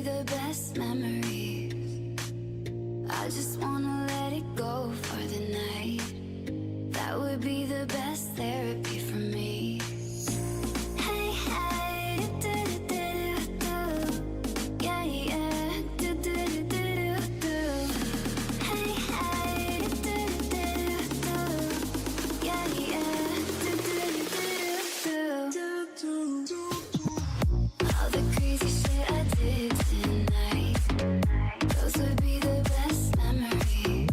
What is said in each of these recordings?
the best memories. I just wanna let it go for the night. That would be the best therapy for me. Hey, hey, do-do-do-do-do. Yeah, yeah, do-do-do-do-do. Hey, hey, do-do-do-do-do. Yeah, yeah, do-do-do-do-do. All the crazy shit I did tonight, those would be the best memories.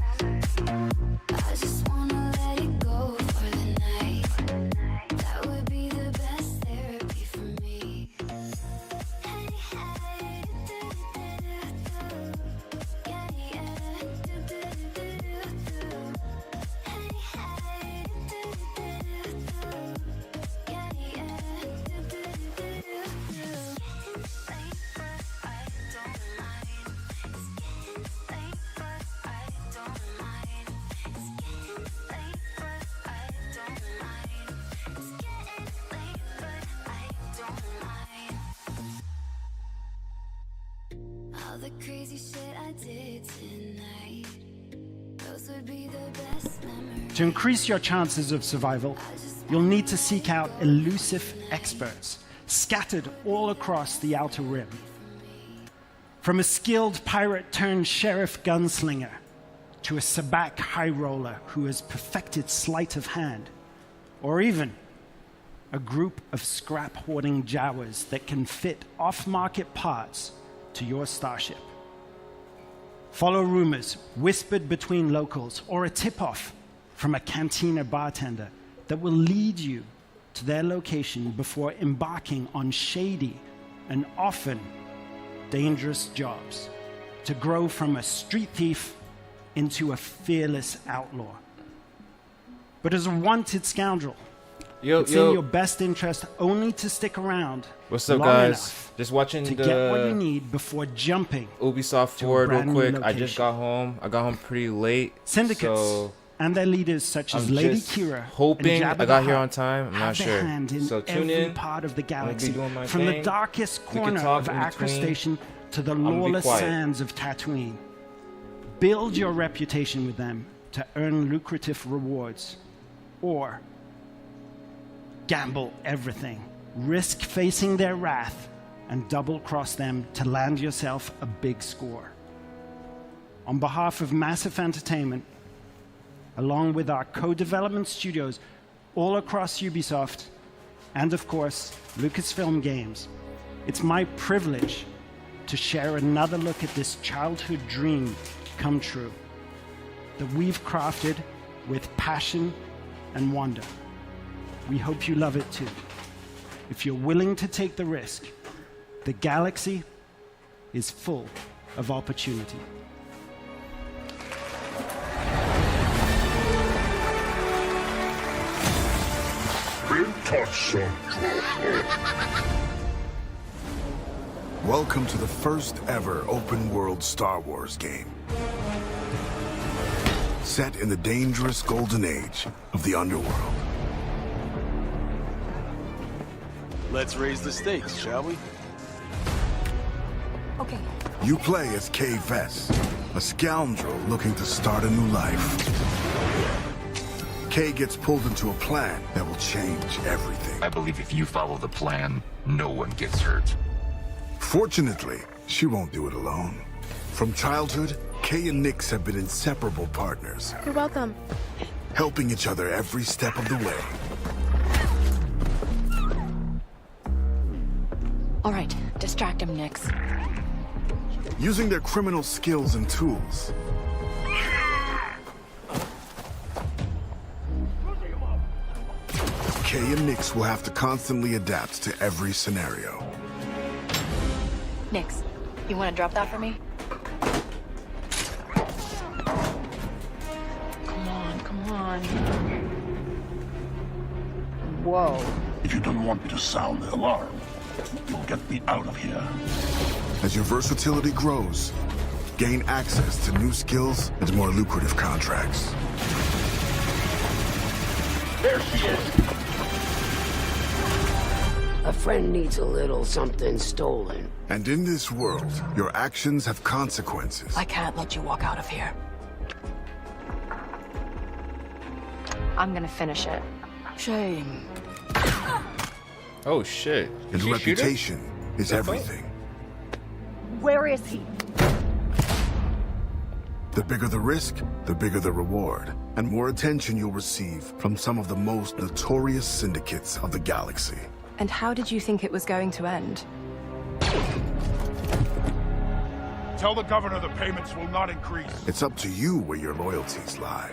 I just wanna let it go for the night. That would be the best therapy for me. Hey, hey, do-do-do-do-do. Yeah, yeah, do-do-do-do-do. Hey, hey, do-do-do-do-do. Yeah, yeah, do-do-do-do-do. It's getting late, but I don't mind. It's getting late, but I don't mind. It's getting late, but I don't mind. It's getting late, but I don't mind. All the crazy shit I did tonight, those would be the best memories. To increase your chances of survival, you'll need to seek out elusive experts scattered all across the Outer Rim. From a skilled pirate-turned-sheriff gunslinger to a sabacc high roller who has perfected sleight of hand, or even a group of scrap-hoarding Jawas that can fit off-market parts to your starship. Follow rumors whispered between locals or a tip-off from a cantina bartender that will lead you to their location before embarking on shady and often dangerous jobs to grow from a street thief into a fearless outlaw. But as a wanted scoundrel, it's in your best interest only to stick around. What's up, long guys? enough Just watching to get what you need before jumping Ubisoft to a forward real brand new quick. I just location. got home. I got home pretty late. Syndicates So and their leaders such as I'm Lady just Kira hoping and Jabba I the got here Hutt on time. I'm not have their sure. hand in So tune every in. part of the I'm gonna be galaxy, doing my from the thing. darkest We can corner talk of in Acre between. Station to the gonna be lawless quiet. sands of Tatooine. Build your reputation with them to earn lucrative rewards, or gamble everything, risk facing their wrath, and double-cross them to land yourself a big score. On behalf of Massive Entertainment, along with our co-development studios all across Ubisoft, and of course, Lucasfilm Games, it's my privilege to share another look at this childhood dream come true that we've crafted with passion and wonder. We hope you love it too. If you're willing to take the risk, the galaxy is full of opportunity. Welcome to the first ever open world Star Wars game. Set in the dangerous golden age of the underworld. Let's raise the stakes, shall we? Okay. You play as Kay Vess, a scoundrel looking to start a new life. Kay gets pulled into a plan that will change everything. I believe if you follow the plan, no one gets hurt. Fortunately, she won't do it alone. From childhood, Kay and Nix have been inseparable partners, You're welcome. helping each other every step of the way. All right, distract him, Nix. Using their criminal skills and tools, Kay and Nix will have to constantly adapt to every scenario. Nix, you want to drop that for me? Come on, come on. Whoa. If you don't want me to sound the alarm, you'll get me out of here. As your versatility grows, gain access to new skills and more lucrative contracts. There she is! A friend needs a little something stolen. And in this world, your actions have consequences. I can't let you walk out of here. I'm gonna finish it. Shame. Oh shit. And Did you shoot him? reputation is everything. Where is he? The bigger the risk, the bigger the reward, and more attention you'll receive from some of the most notorious syndicates of the galaxy. And how did you think it was going to end? Tell the governor the payments will not increase. It's up to you where your loyalties lie.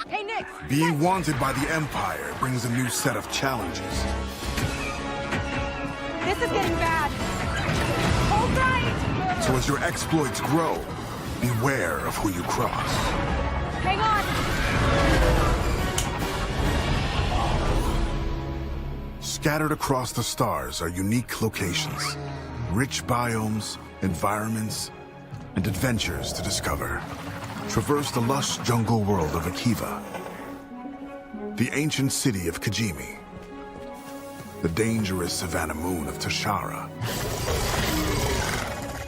Hey, Nick! Being wanted by the Empire brings a new set of challenges. This is getting bad. Hold tight! So as your exploits grow, beware of who you cross. Hang on! Scattered across the stars are unique locations, rich biomes, environments, and adventures to discover. Traverse the lush jungle world of Akiva, the ancient city of Kijimi, the dangerous savannah moon of Tashara,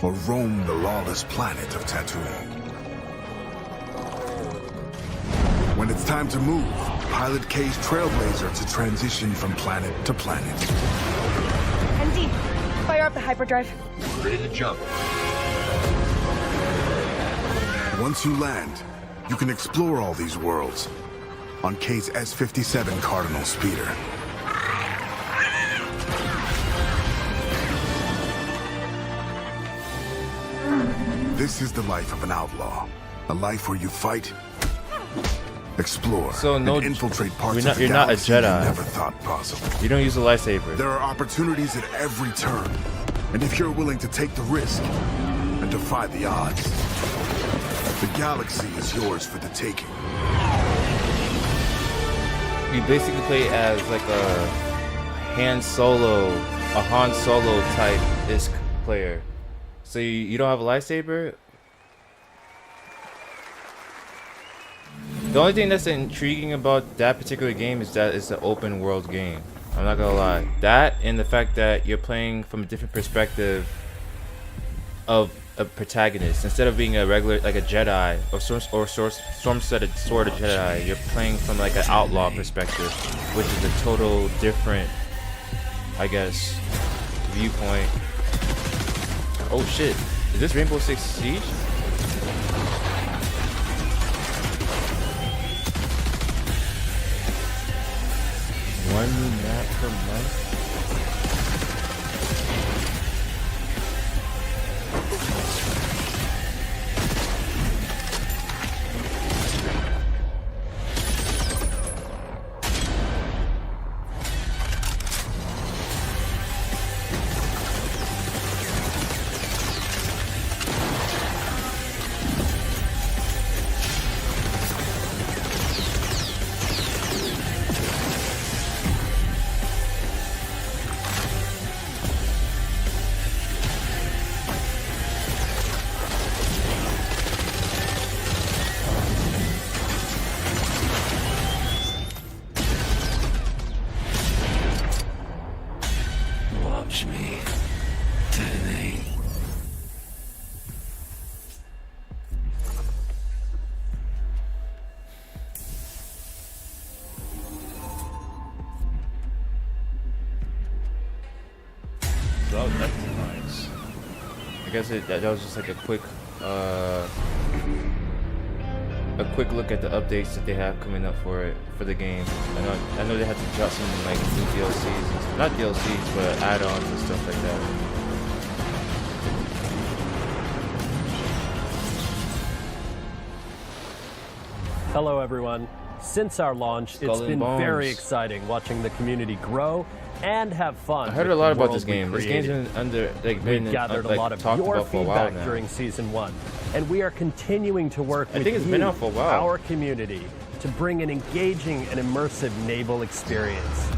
or roam the lawless planet of Tatooine. When it's time to move, pilot K's Trailblazer to transition from planet to planet. MD, fire up the hyperdrive. Ready to jump. Once you land, you can explore all these worlds on K's S-57 Cardinal speeder. This is the life of an outlaw. A life where you fight, explore, So no- and infiltrate parts you're not- of the you're not a galaxy you Jedi. never thought possible. You don't use a lightsaber. There are opportunities at every turn. And if you're willing to take the risk and defy the odds, the galaxy is yours for the taking. You basically play as like a Han Solo type isk player. So you don't have a lightsaber? The only thing that's intriguing about that particular game is that it's an open world game. I'm not gonna lie. That and the fact that you're playing from a different perspective of a protagonist. Instead of being a regular, like a Jedi or sword of Jedi, you're playing from like an outlaw perspective, which is a total different, I guess, viewpoint. Oh shit! Is this Rainbow Six Siege? One new map per month? Watch me. Detonate. So that's nice. I guess that was just like a quick look at the updates that they have coming up for the game. I know they had to drop some like new DLCs, not DLCs, but add-ons and stuff like that. Hello everyone. Since our launch, Skull it's and been Bones. very exciting watching the community grow and have fun. I heard with a lot the about world this we game. This game's created. been We've gathered a lot of talked your about for a while feedback now. during Season 1, and we are continuing to work I with think it's you, been out for a while. our community, to bring an engaging and immersive naval experience.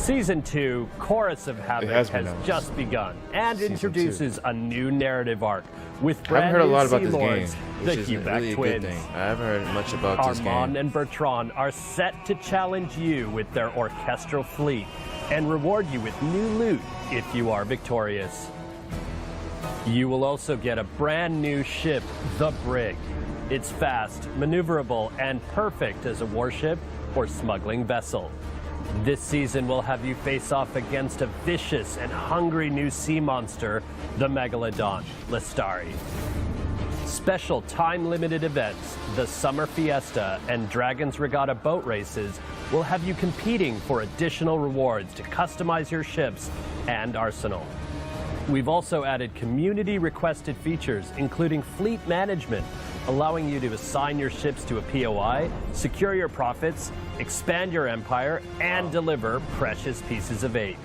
Season 2, Chorus of Havoc, has has been announced. just begun and Season introduces a new narrative arc with I haven't brand heard a new lot about Sea this game, Lords, the which is Quebec really a good Twins. thing. I haven't heard much about this Armand game. and Bertrand are set to challenge you with their orchestral fleet and reward you with new loot if you are victorious. You will also get a brand new ship, the Brig. It's fast, maneuverable, and perfect as a warship or smuggling vessel. This season will have you face off against a vicious and hungry new sea monster, the Megalodon, Lestari. Special time-limited events, the Summer Fiesta and Dragon's Regatta boat races will have you competing for additional rewards to customize your ships and arsenal. We've also added community-requested features, including fleet management, allowing you to assign your ships to a POI, secure your profits, expand your empire, and deliver precious pieces of aid.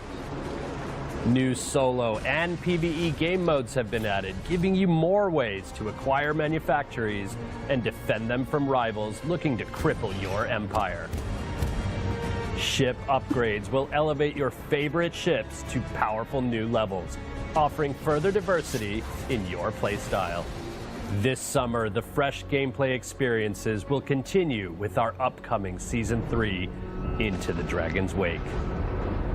New solo and PvE game modes have been added, giving you more ways to acquire manufactories and defend them from rivals looking to cripple your empire. Ship upgrades will elevate your favorite ships to powerful new levels, offering further diversity in your playstyle. This summer, the fresh gameplay experiences will continue with our upcoming Season 3, Into the Dragon's Wake.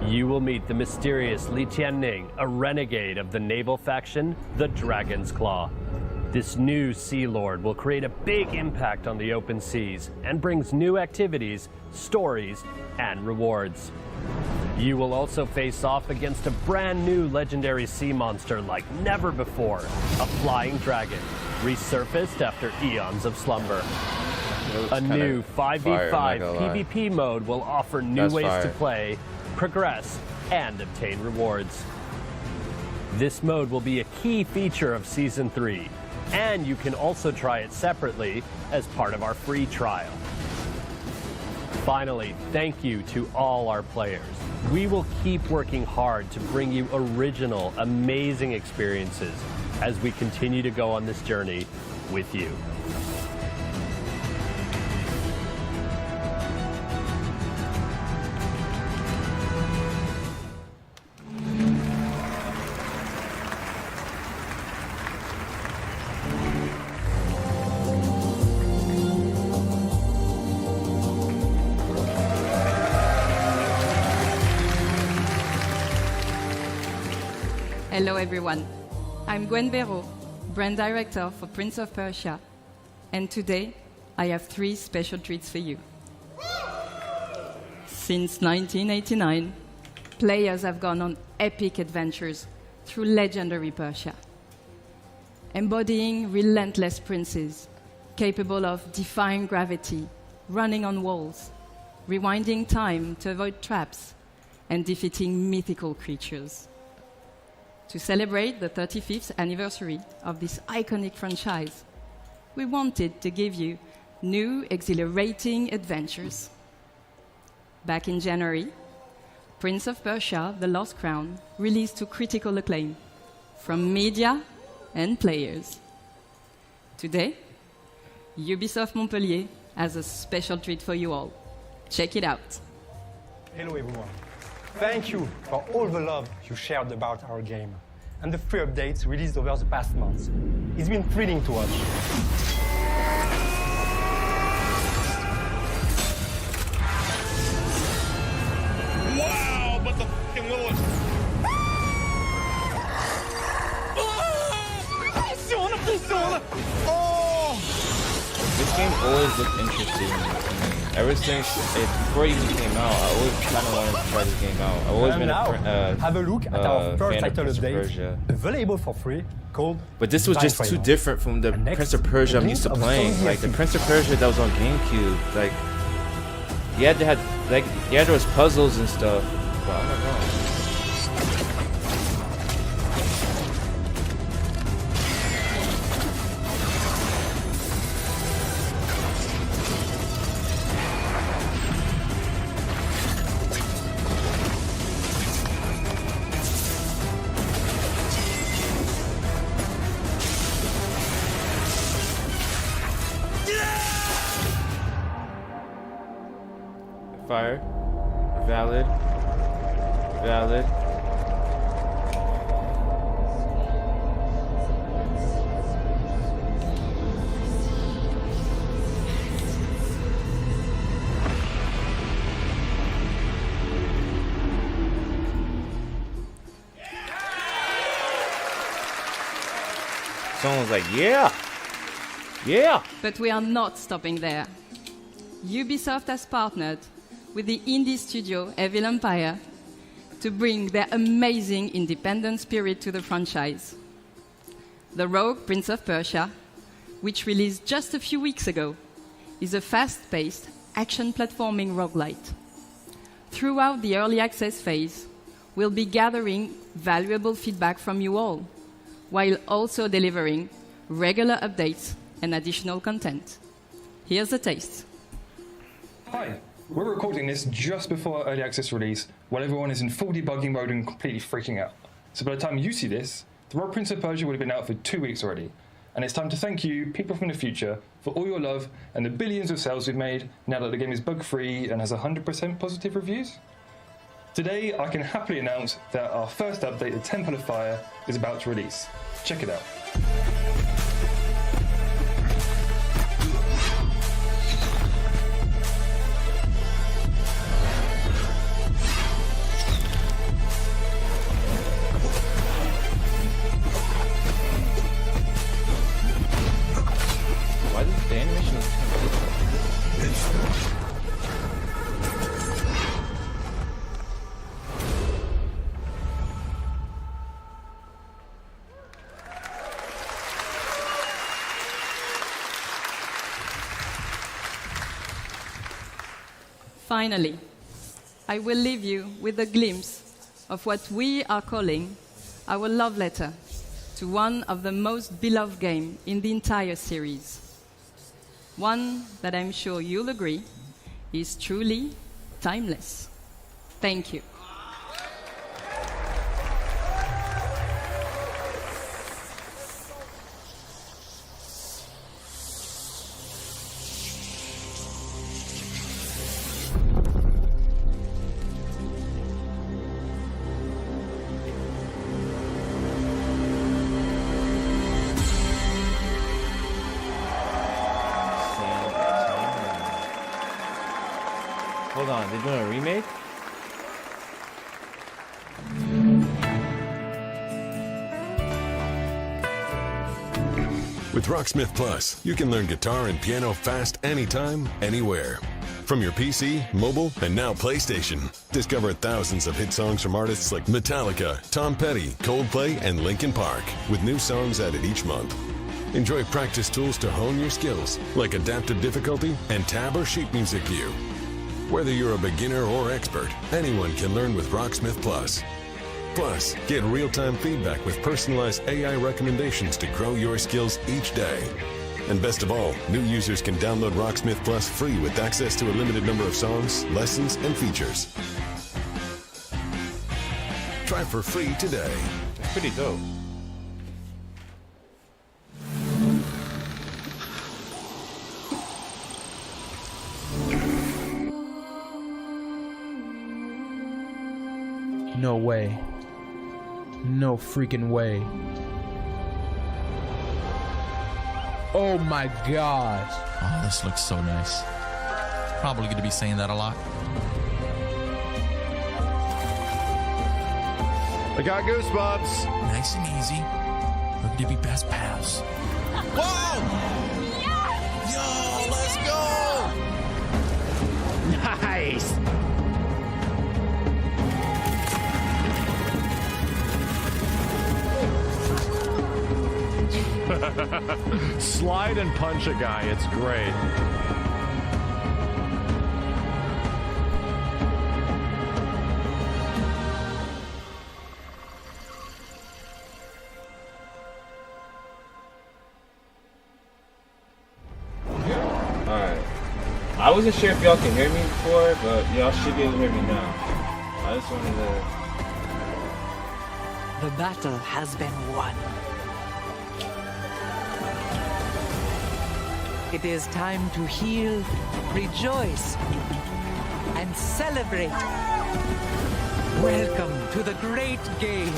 You will meet the mysterious Li Tianning, a renegade of the naval faction, the Dragon's Claw. This new Sea Lord will create a big impact on the open seas and brings new activities, stories, and rewards. You will also face off against a brand new legendary sea monster like never before, a flying dragon, resurfaced after eons of slumber. A new 5v5 PvP mode will offer new ways to play, progress, and obtain rewards. This mode will be a key feature of Season 3, and you can also try it separately as part of our free trial. Finally, thank you to all our players. We will keep working hard to bring you original, amazing experiences as we continue to go on this journey with you. Hello everyone, I'm Gwen Béraud, brand director for Prince of Persia, and today I have 3 special treats for you. Since 1989, players have gone on epic adventures through legendary Persia, embodying relentless princes capable of defying gravity, running on walls, rewinding time to avoid traps, and defeating mythical creatures. To celebrate the 35th anniversary of this iconic franchise, we wanted to give you new, exhilarating adventures. Back in January, Prince of Persia: The Lost Crown released to critical acclaim from media and players. Today, Ubisoft Montpellier has a special treat for you all. Check it out. Hello everyone. Thank you for all the love you shared about our game and the 3 updates released over the past months. It's been thrilling to watch. Wow, but the f***ing Willis. Oh! This game always looked interesting to me. Ever since before it even came out, I always kind of wanted to try this game out. I've always been have a look at our first fan of title Prince of update, Persia. available for free, called But this was just too different from the Prince of Persia I'm used to playing. Like the Prince of Persia that was on GameCube, like you had to have there was puzzles and stuff. But I don't know. Fire. Valid. Valid. Someone was like, yeah! Yeah! But we are not stopping there. Ubisoft has partnered with the indie studio Evil Empire to bring their amazing independent spirit to the franchise. The Rogue Prince of Persia, which released just a few weeks ago, is a fast-paced action platforming roguelite. Throughout the early access phase, we'll be gathering valuable feedback from you all, while also delivering regular updates and additional content. Here's a taste. Hi, we're recording this just before early access release, while everyone is in full debugging mode and completely freaking out. So by the time you see this, the Rogue Prince of Persia would have been out for 2 weeks already. And it's time to thank you, people from the future, for all your love and the billions of sales we've made now that the game is bug-free and has 100% positive reviews. Today, I can happily announce that our first update, the Temple of Fire, is about to release. Check it out. Why does the animation look Finally, I will leave you with a glimpse of what we are calling our love letter to one of the most beloved games in the entire series. One that I'm sure you'll agree is truly timeless. Thank you. Hold on, they're doing a remake? With Rocksmith Plus, you can learn guitar and piano fast anytime, anywhere. From your PC, mobile, and now PlayStation. Discover thousands of hit songs from artists like Metallica, Tom Petty, Coldplay, and Linkin Park, with new songs added each month. Enjoy practice tools to hone your skills, like adaptive difficulty and tab or sheet music view. Whether you're a beginner or expert, anyone can learn with Rocksmith Plus. Plus, get real-time feedback with personalized AI recommendations to grow your skills each day. And best of all, new users can download Rocksmith Plus free with access to a limited number of songs, lessons, and features. Try for free today. It's pretty dope. No way. No freaking way. Oh my god. Oh, this looks so nice. Probably going to be saying that a lot. I got goosebumps. Nice and easy. We're going to be best pals. Whoa! Yes! Yo, let's go! Nice. Slide and punch a guy. It's great. Alright. I wasn't sure if y'all can hear me before, but y'all should be able to hear me now. I just wanted to... The battle has been won. It is time to heal, rejoice, and celebrate. Welcome to the great games.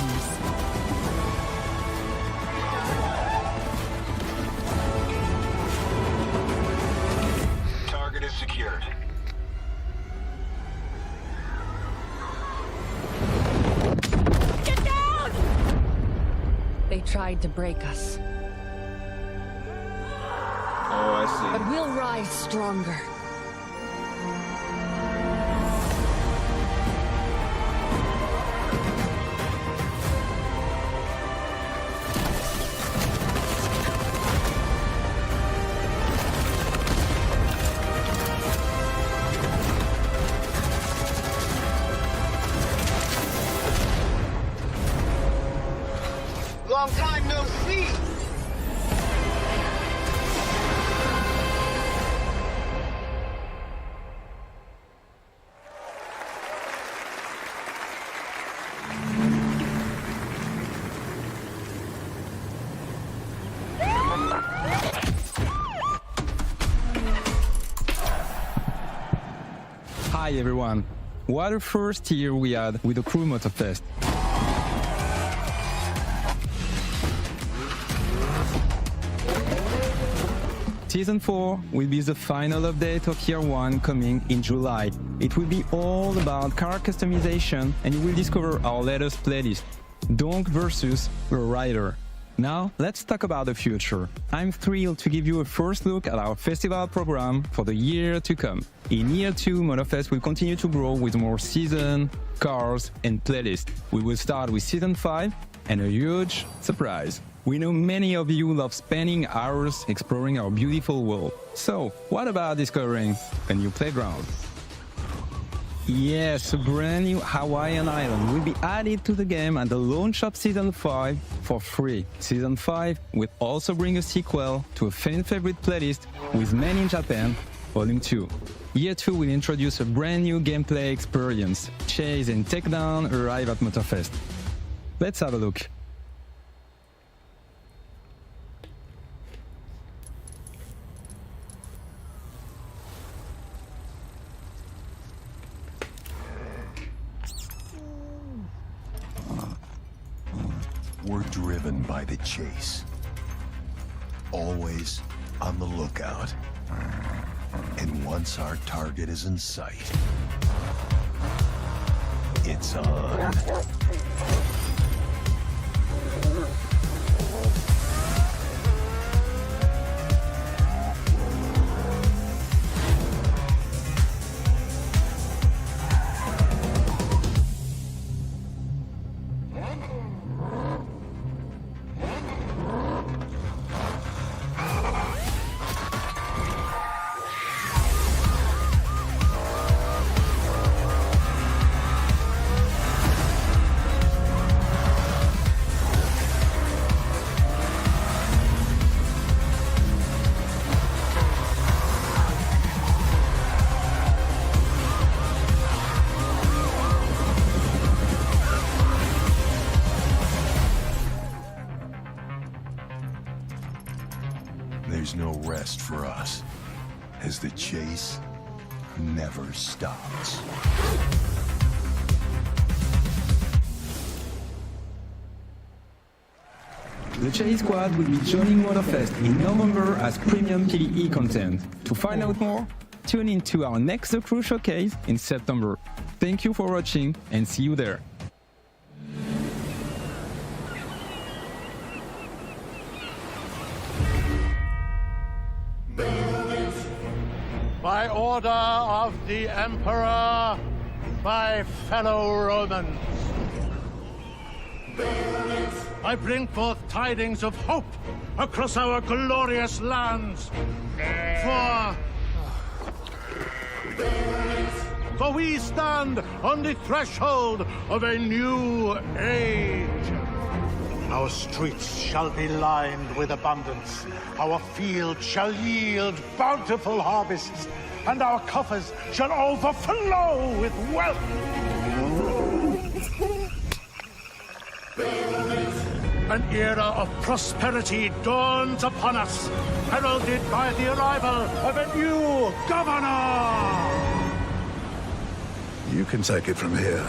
Target is secured. Get down! They tried to break us. Oh, I see. But we'll rise stronger. Long time no see! Hi everyone. What a first year we had with the Crew Motorfest. Season 4 will be the final update of Year 1 coming in July. It will be all about car customization and you will discover our latest playlist, Donk versus the Rider. Now, let's talk about the future. I'm thrilled to give you a first look at our festival program for the year to come. In Year 2, Motorfest will continue to grow with more season, cars, and playlists. We will start with Season 5 and a huge surprise. We know many of you love spending hours exploring our beautiful world. So, what about discovering a new playground? Yes, a brand new Hawaiian island will be added to the game at the launch of Season 5 for free. Season 5 will also bring a sequel to a fan favorite playlist with Men in Japan, Volume 2. Year 2 will introduce a brand new gameplay experience. Chase and Takedown arrive at Motorfest. Let's have a look. We're driven by the chase. Always on the lookout. And once our target is in sight, it's on. There's no rest for us, as the chase never stops. The Chase Squad will be joining Motorfest in November as premium PvE content. To find out more, tune in to our next The Crew Showcase in September. Thank you for watching and see you there. By order of the Emperor, my fellow Romans, I bring forth tidings of hope across our glorious lands. For we stand on the threshold of a new age. Our streets shall be lined with abundance. Our fields shall yield bountiful harvests, and our coffers shall overflow with wealth. An era of prosperity dawns upon us, heralded by the arrival of a new governor. You can take it from here.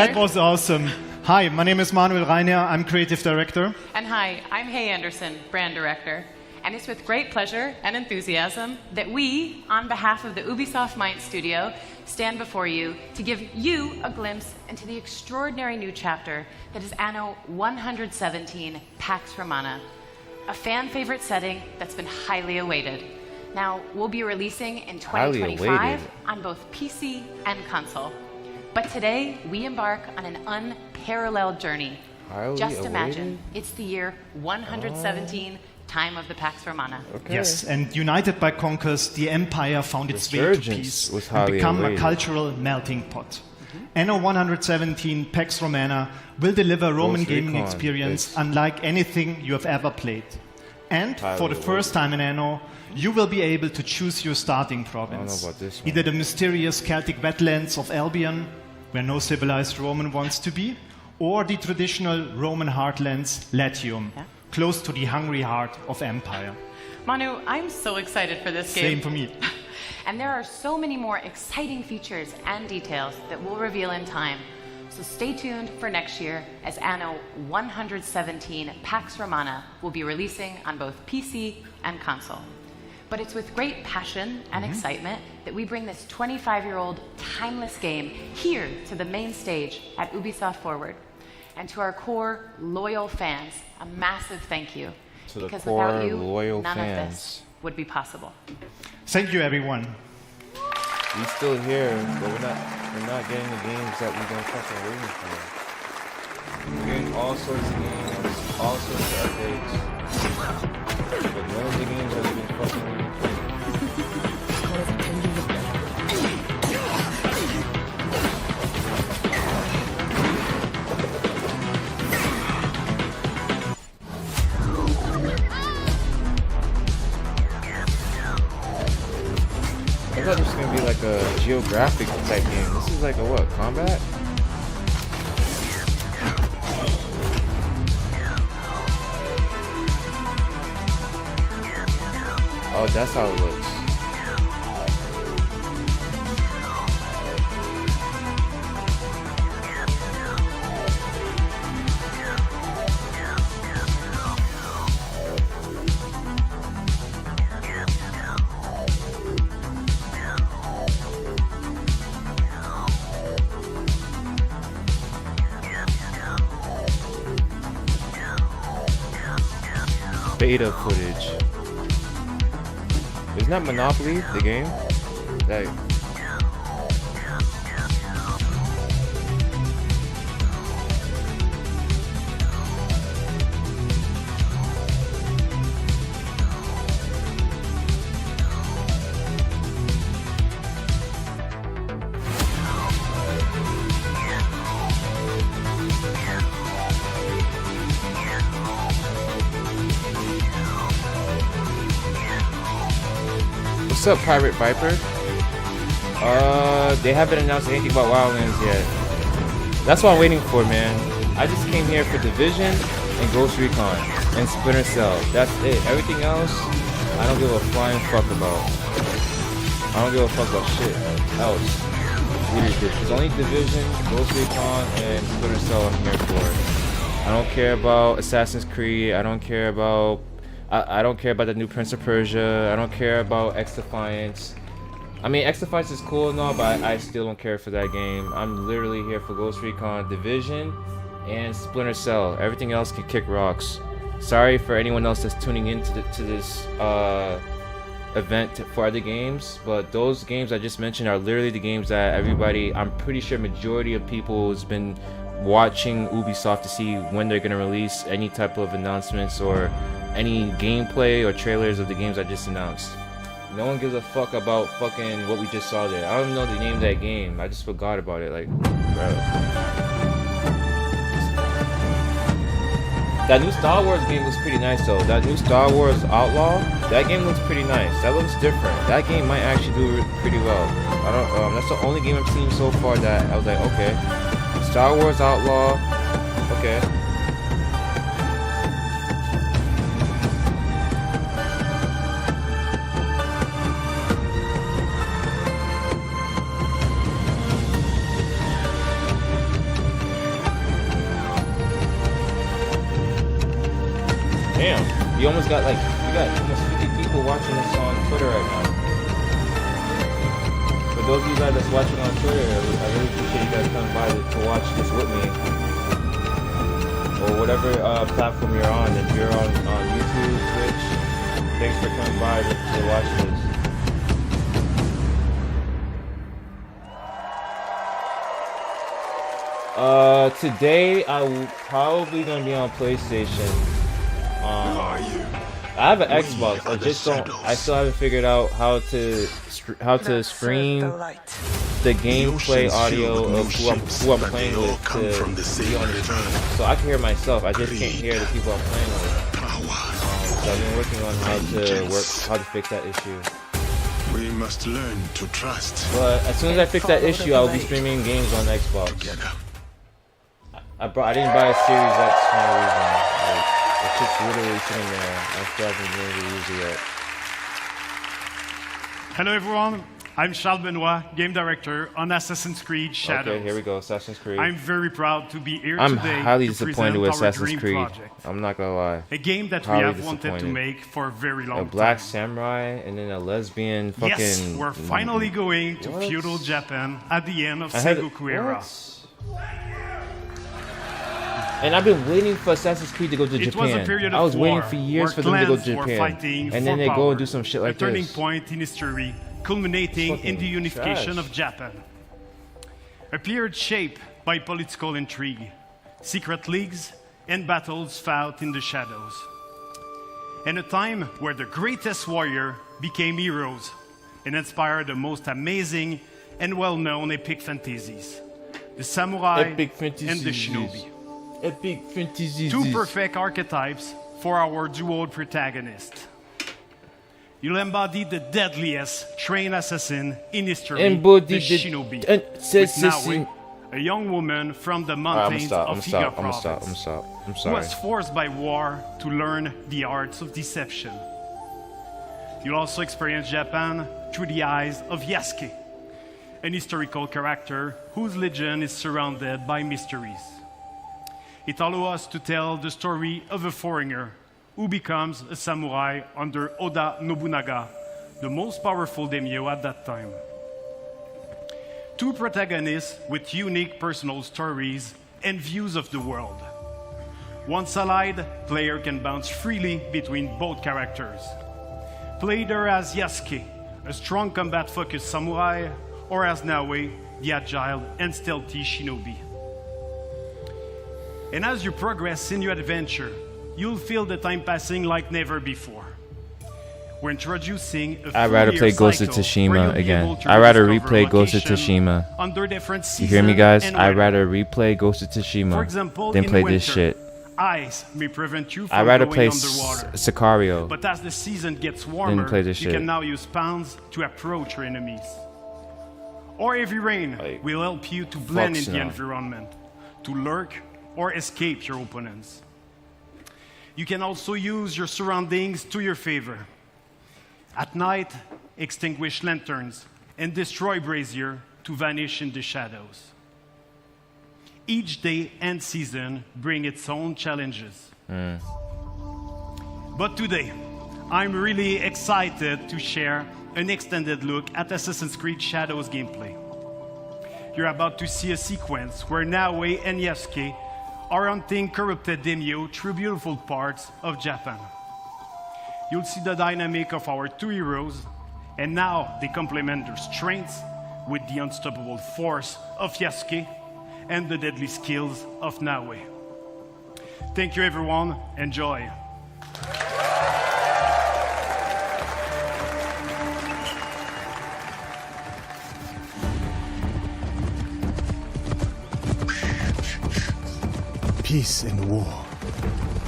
That was awesome. Hi, my name is Manuel Reiner. I'm creative director. And hi, I'm Hay Anderson, brand director. And it's with great pleasure and enthusiasm that we, on behalf of the Ubisoft Mind Studio, stand before you to give you a glimpse into the extraordinary new chapter that is Anno 117 Pax Romana, a fan favorite setting that's been highly awaited. Now, we'll be releasing in 2025 on both PC and console. But today, we embark on an unparalleled journey. Just imagine, it's the year 117, time of the Pax Romana. Yes, and united by conquers, the Empire found its way to peace and become a cultural melting pot. Anno 117 Pax Romana will deliver Roman gaming experience unlike anything you have ever played. And for the first time in Anno, you will be able to choose your starting province. Either the mysterious Celtic wetlands of Albion, where no civilized Roman wants to be, or the traditional Roman heartlands, Latium, close to the hungry heart of Empire. Manu, I'm so excited for this game. Same for me. And there are so many more exciting features and details that we'll reveal in time. So stay tuned for next year as Anno 117 Pax Romana will be releasing on both PC and console. But it's with great passion and excitement that we bring this 25-year-old timeless game here to the main stage at Ubisoft Forward. And to our core, loyal fans, a massive thank you. Because without you, none of this would be possible. Thank you, everyone. We're still here, but we're not getting the games that we've been fucking waiting for. We're getting all sorts of games, all sorts of updates. But none of the games that we've been fucking waiting for. I thought this was gonna be like a geographic type game. This is like a what? Combat? Oh, that's how it looks. Beta footage. Isn't that Monopoly, the game? Like, what's up, Pirate Viper? They haven't announced anything about Wildlands yet. That's what I'm waiting for, man. I just came here for Division and Ghost Recon and Splinter Cell. That's it. Everything else, I don't give a flying fuck about. I don't give a fuck about shit else. There's only Division, Ghost Recon, and Splinter Cell I'm here for. I don't care about Assassin's Creed. I don't care about the new Prince of Persia. I don't care about X Defiance. I mean, X Defiance is cool and all, but I still don't care for that game. I'm literally here for Ghost Recon, Division, and Splinter Cell. Everything else can kick rocks. Sorry for anyone else that's tuning into this event for other games, but those games I just mentioned are literally the games that everybody, I'm pretty sure majority of people has been watching Ubisoft to see when they're going to release any type of announcements or any gameplay or trailers of the games I just announced. No one gives a fuck about fucking what we just saw there. I don't even know the name of that game. I just forgot about it. Like, bro. That new Star Wars game looks pretty nice though. That new Star Wars Outlaw, that game looks pretty nice. That looks different. That game might actually do pretty well. I don't. That's the only game I've seen so far that I was like, okay, Star Wars Outlaw, okay. Damn, you almost got like, you got almost 50 people watching this on Twitter right now. For those of you guys that's watching on Twitter, I really appreciate you guys coming by to watch this with me. Or whatever platform you're on. If you're on YouTube, Twitch, thanks for coming by to watch this. Today I'm probably gonna be on PlayStation. I have an Xbox. I still haven't figured out how to stream the gameplay audio of who I'm playing with to be on the stream. So I can hear myself. I just can't hear the people I'm playing with. So I've been working on how to fix that issue. We must learn to trust. But as soon as I fix that issue, I'll be streaming games on Xbox. I didn't buy a Series X for no reason. Like, it's just literally sitting there. I still haven't been able to use it yet. Hello everyone, I'm Charles Benoit, Game Director on Assassin's Creed Shadows. Okay, here we go, Assassin's Creed. I'm very proud to be here I'm today highly to disappointed with present our Assassin's dream Creed. project. I'm not gonna lie. A game that we have wanted to make for a very long time. A black samurai and then a lesbian fucking... Yes, we're finally going to feudal Japan at the end of Sengoku era. And I've been waiting for Assassin's Creed to go to Japan. I was waiting for years for them to go to Japan. And then they go and do some shit like this. A turning point in history, culminating in the unification of Japan. A period shaped by political intrigue, secret leagues, and battles fought in the shadows. And a time where the greatest warrior became heroes and inspired the most amazing and well-known epic fantasies. The samurai and the shinobi. Epic fantasies. Two perfect archetypes for our dual protagonist. You'll embody the deadliest trained assassin in history, the shinobi, with Naoe, a young woman from the mountains of Iga province, I'm sorry. who was forced by war to learn the arts of deception. You'll also experience Japan through the eyes of Yasuke, an historical character whose legend is surrounded by mysteries. It allows us to tell the story of a foreigner who becomes a samurai under Oda Nobunaga, the most powerful daimyo at that time. Two protagonists with unique personal stories and views of the world. Once allied, player can bounce freely between both characters. Play either as Yasuke, a strong combat-focused samurai, or as Naoe, the agile and stealthy shinobi. And as you progress in your adventure, you'll feel the time passing like never before. We're introducing a I'd rather play Ghost of Tsushima again. I'd rather replay Ghost of Tsushima. You hear me, guys? I'd rather replay Ghost of Tsushima than play this shit. Ice may prevent you from I'd rather play underwater. Sicario But as the season gets warmer, play this you shit. can now use pounds to approach your enemies. Or heavy rain will help you to blend in the environment, to lurk or escape your opponents. You can also use your surroundings to your favor. At night, extinguish lanterns and destroy brazier to vanish in the shadows. Each day and season bring its own challenges. But today, I'm really excited to share an extended look at Assassin's Creed Shadows gameplay. You're about to see a sequence where Naoe and Yasuke are hunting corrupted daimyo through beautiful parts of Japan. You'll see the dynamic of our two heroes, and now they complement their strengths with the unstoppable force of Yasuke and the deadly skills of Naoe. Thank you, everyone. Enjoy. Peace and war,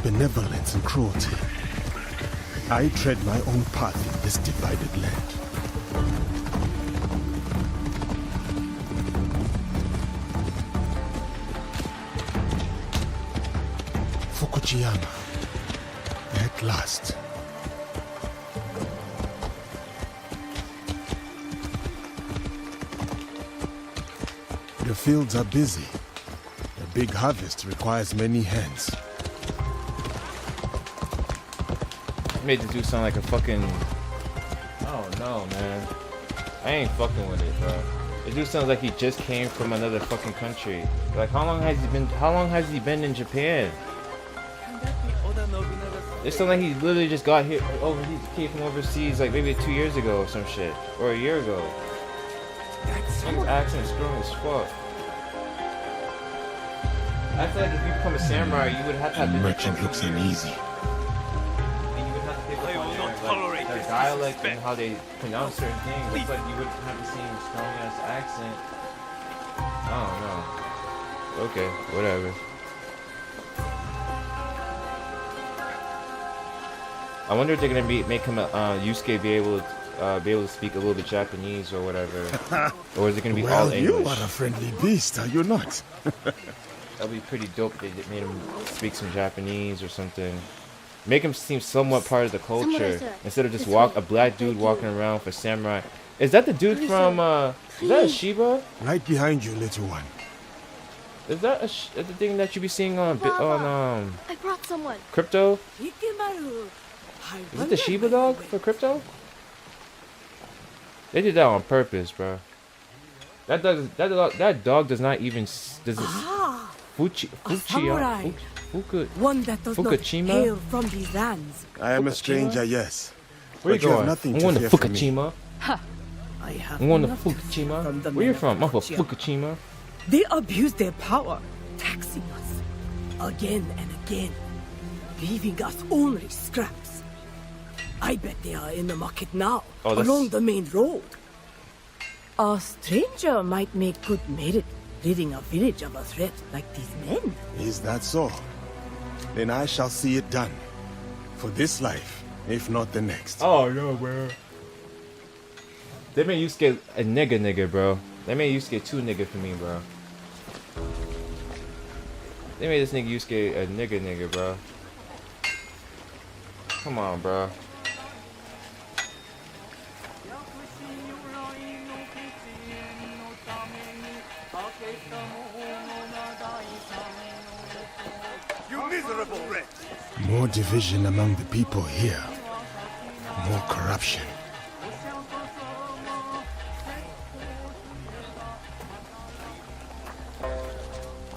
benevolence and cruelty. I tread my own path in this divided land. Fukuyama, at last. The fields are busy. A big harvest requires many hands. made the dude sound like a fucking. I don't know, man. I ain't fucking with it, bro. The dude sounds like he just came from another fucking country. Like, how long has he been? How long has he been in Japan? It sounds like he literally just got here. He came from overseas, like maybe 2 years ago or some shit, or a year ago. His accent's strong as fuck. I feel like if you become a samurai, you would have to have the merchant looks uneasy. And you would have to pick up on their dialect and how they pronounce certain things. It's like you wouldn't have the same strong ass accent. I don't know. Okay, whatever. I wonder if they're gonna make him Yusuke be able to speak a little bit Japanese or whatever, or is it gonna be all English? You are a friendly beast, are you not? That'd be pretty dope if they made him speak some Japanese or something. Make him seem somewhat part of the culture instead of just a black dude walking around for samurai. Is that the dude from? Is that a Shiba? Right behind you, little one. Is that the thing that you be seeing on I brought someone. Crypto? Is it the Shiba dog for Crypto? They did that on purpose, bro. That dog does not even One that does not hail from these lands. I am a stranger, yes. Where you going? I'm going to Fukushima. I have I'm going to Fukushima. Where you from? I'm from Fukushima. They abuse their power, taxing us again and again, leaving us only scraps. I bet they are in the market now, along the main road. A stranger might make good merit, ridding a village of a threat like these men. Is that so? Then I shall see it done. For this life, if not the next. Oh, no, bro. They made Yusuke a nigga, bro. They made Yusuke too nigga for me, bro. They made this nigga Yusuke a nigga, bro. Come on, bro. You miserable wretch! More division among the people here. More corruption.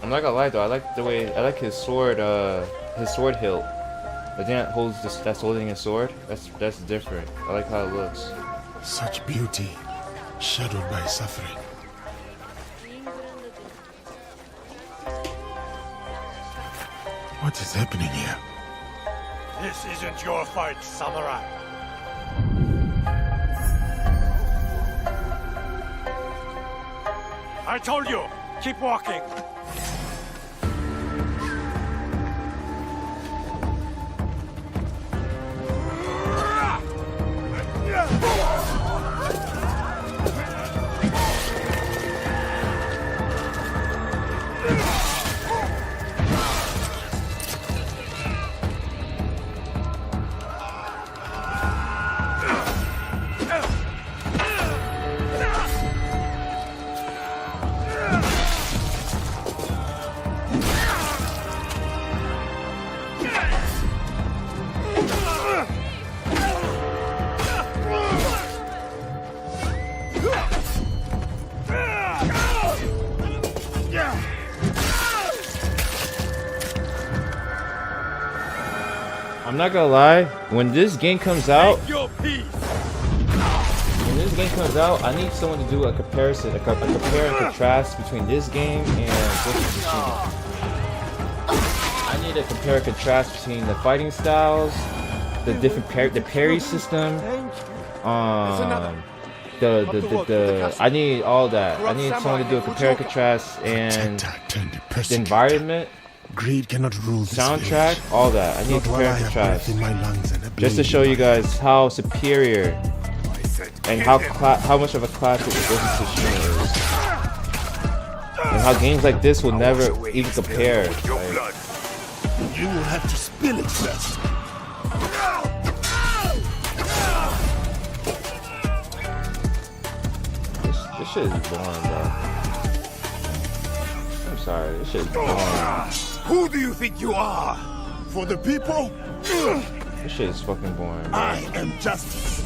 I'm not gonna lie though, I like his sword hilt. The thing that holds that's holding his sword, that's different. I like how it looks. Such beauty, shadowed by suffering. What is happening here? This isn't your fight, samurai. I told you, keep walking. I'm not gonna lie, when this game comes out, I need someone to do a comparison, a compare and contrast between this game and Ghost of Tsushima. I need a compare and contrast between the fighting styles, the different the parry system, I need all that. I need someone to do a compare and contrast and the environment. Greed cannot rule this soundtrack, village. All that. I need to compare and contrast. Just to show you guys how superior and how much of a classic Ghost of Tsushima is. And how games like this will never even compare. Like, you will have to spill it first. This shit is boring, bro. I'm sorry, this shit is boring. Who do you think you are? For the people? This shit is fucking boring. I am justice.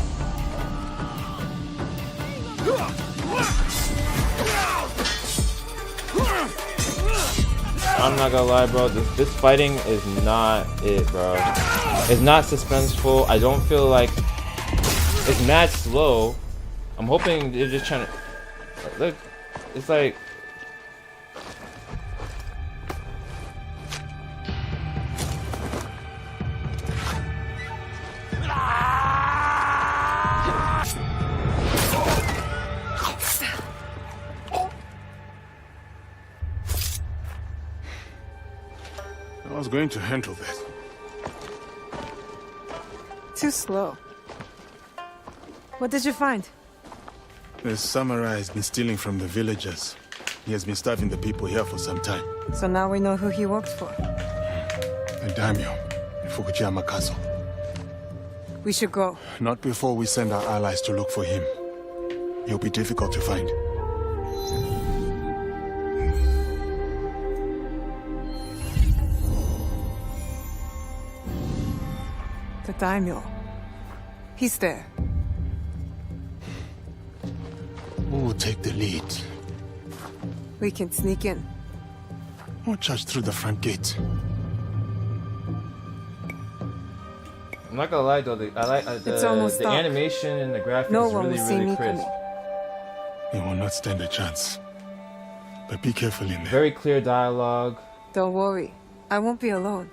I'm not gonna lie, bro. This fighting is not it, bro. It's not suspenseful. I don't feel like it's mad slow. I'm hoping they're just trying to look. It's like I was going to handle that. Too slow. What did you find? The samurai has been stealing from the villagers. He has been starving the people here for some time. So now we know who he worked for. The daimyo, in Fukuyama Castle. We should go. Not before we send our allies to look for him. He'll be difficult to find. The daimyo. He's there. Who will take the lead? We can sneak in. Or charge through the front gate. I'm not gonna lie though. I like the animation and the graphics is really crisp. They will not stand a chance. But be careful in there. Very clear dialogue. Don't worry, I won't be alone.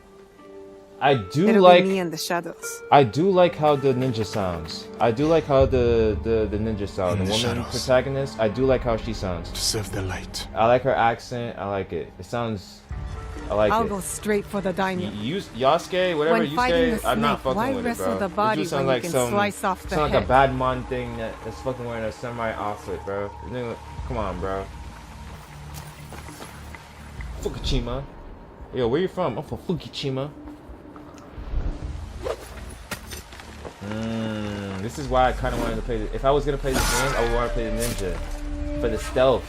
It'll like be me in the shadows. I do like how the ninja sounds. I do like how the ninja sound. The woman protagonist. I do like how she sounds. To serve the light. I like her accent. I like it. It sounds. I like I'll it. go straight for the daimyo. Yasuke, whatever you say, I'm not fucking with it, bro. The body it just sounds like slice off the sounds head. like a bad mon thing that's fucking wearing a samurai outfit, bro. Come on, bro. Fukushima. Yo, where you from? I'm from Fukushima. This is why I kind of wanted to play this. If I was gonna play this game, I would want to play the ninja for the stealth.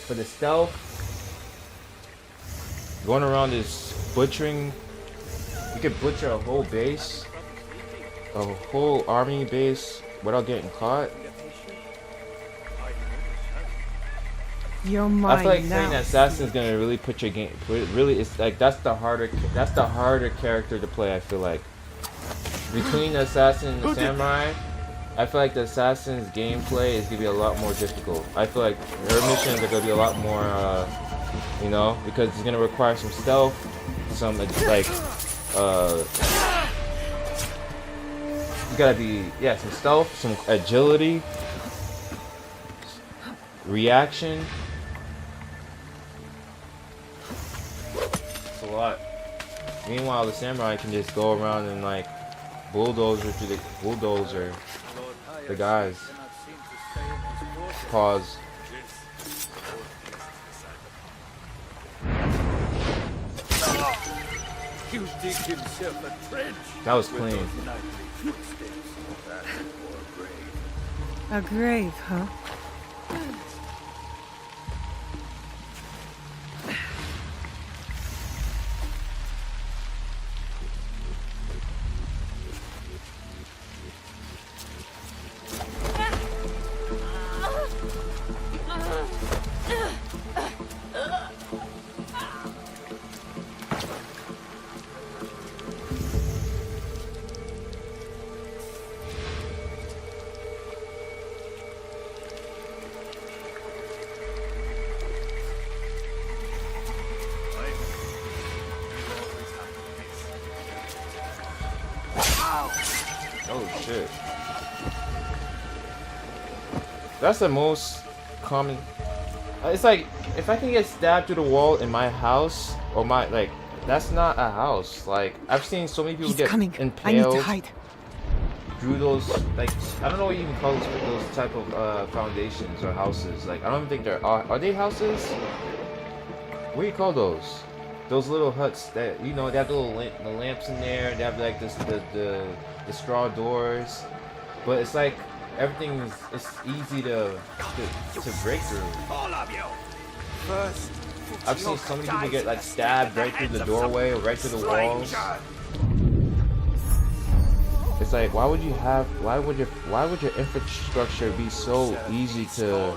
For the stealth, going around is butchering. You could butcher a whole base, a whole army base without getting caught. You're mine I feel like now. playing assassin is gonna really put your game. Really, it's like that's the harder character to play. I feel like. Between the assassin and the samurai, I feel like the assassin's gameplay is gonna be a lot more difficult. I feel like her missions are gonna be a lot more, you know, because it's gonna require some stealth, some like, you gotta be, yeah, some stealth, some agility, reaction. It's a lot. Meanwhile, the samurai can just go around and like bulldozer the guys. Pause. That was clean. A grave, huh? Oh shit. That's the most common. It's like if I can get stabbed through the wall in my house or my like, that's not a house. Like I've seen so many people get impaled. I need to hide. Through those, like I don't know what you even call those type of foundations or houses. Like I don't even think they're are they houses? What do you call those? Those little huts that you know they have the little the lamps in there. They have like this the straw doors, but it's like everything is it's easy to break through. All of you. First, I've seen so many people get like stabbed right through the doorway or right through the walls. it's like, why would your infrastructure be so easy to?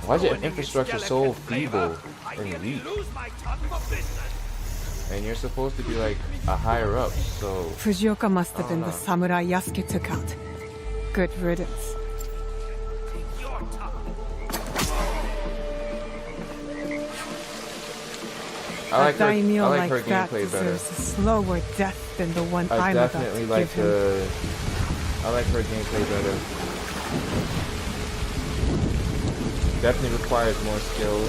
Why is your infrastructure so feeble and weak? And you're supposed to be like a higher up, so. Fujioka must have been the samurai Yasuke took out. Good riddance. I like her that gameplay better. A slower death than the one I'm about to give him. I like her gameplay better. Definitely requires more skill.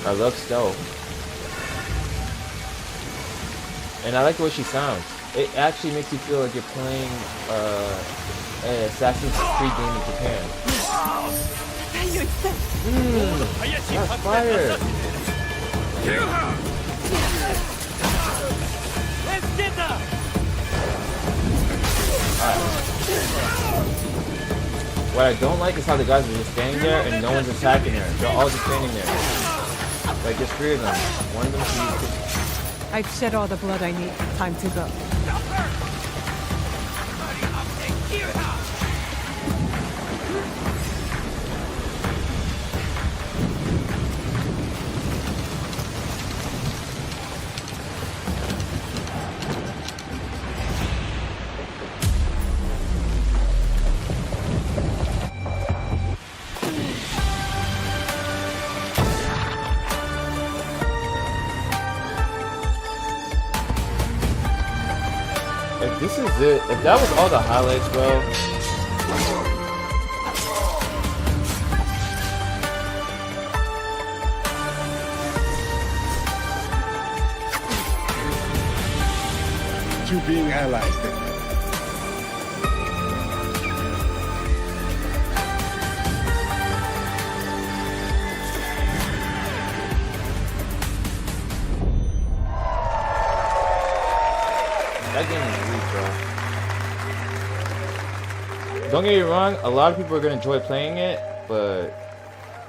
I love stealth. And I like the way she sounds. It actually makes you feel like you're playing an Assassin's Creed game in Japan. That's fire! What I don't like is how the guys are just standing there and no one's attacking her. They're all just standing there. Like there's 3 of them. One of them sees. I've shed all the blood I need. Time to go. This is it. If that was all the highlights, bro. You being allies then. That game is weak, bro. Don't get me wrong, a lot of people are gonna enjoy playing it, but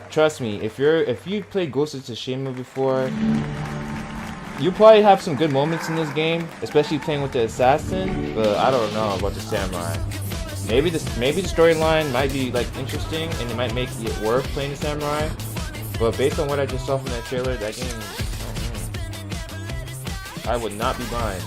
trust me, if you played Ghost of Tsushima before, you probably have some good moments in this game, especially playing with the assassin. But I don't know about the samurai. Maybe the storyline might be like interesting and it might make it worth playing the samurai. But based on what I just saw from that trailer, that game, I would not be buying.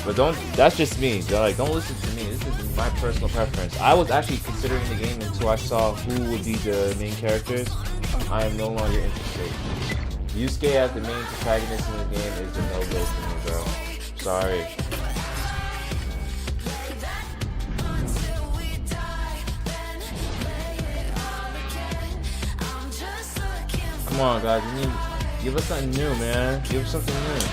But that's just me. Don't listen to me. This is my personal preference. I was actually considering the game until I saw who would be the main characters. I am no longer interested. Yusuke as the main protagonist in the game is a no-go for me, bro. Sorry. Come on, guys. You need give us something new, man. Give us something new.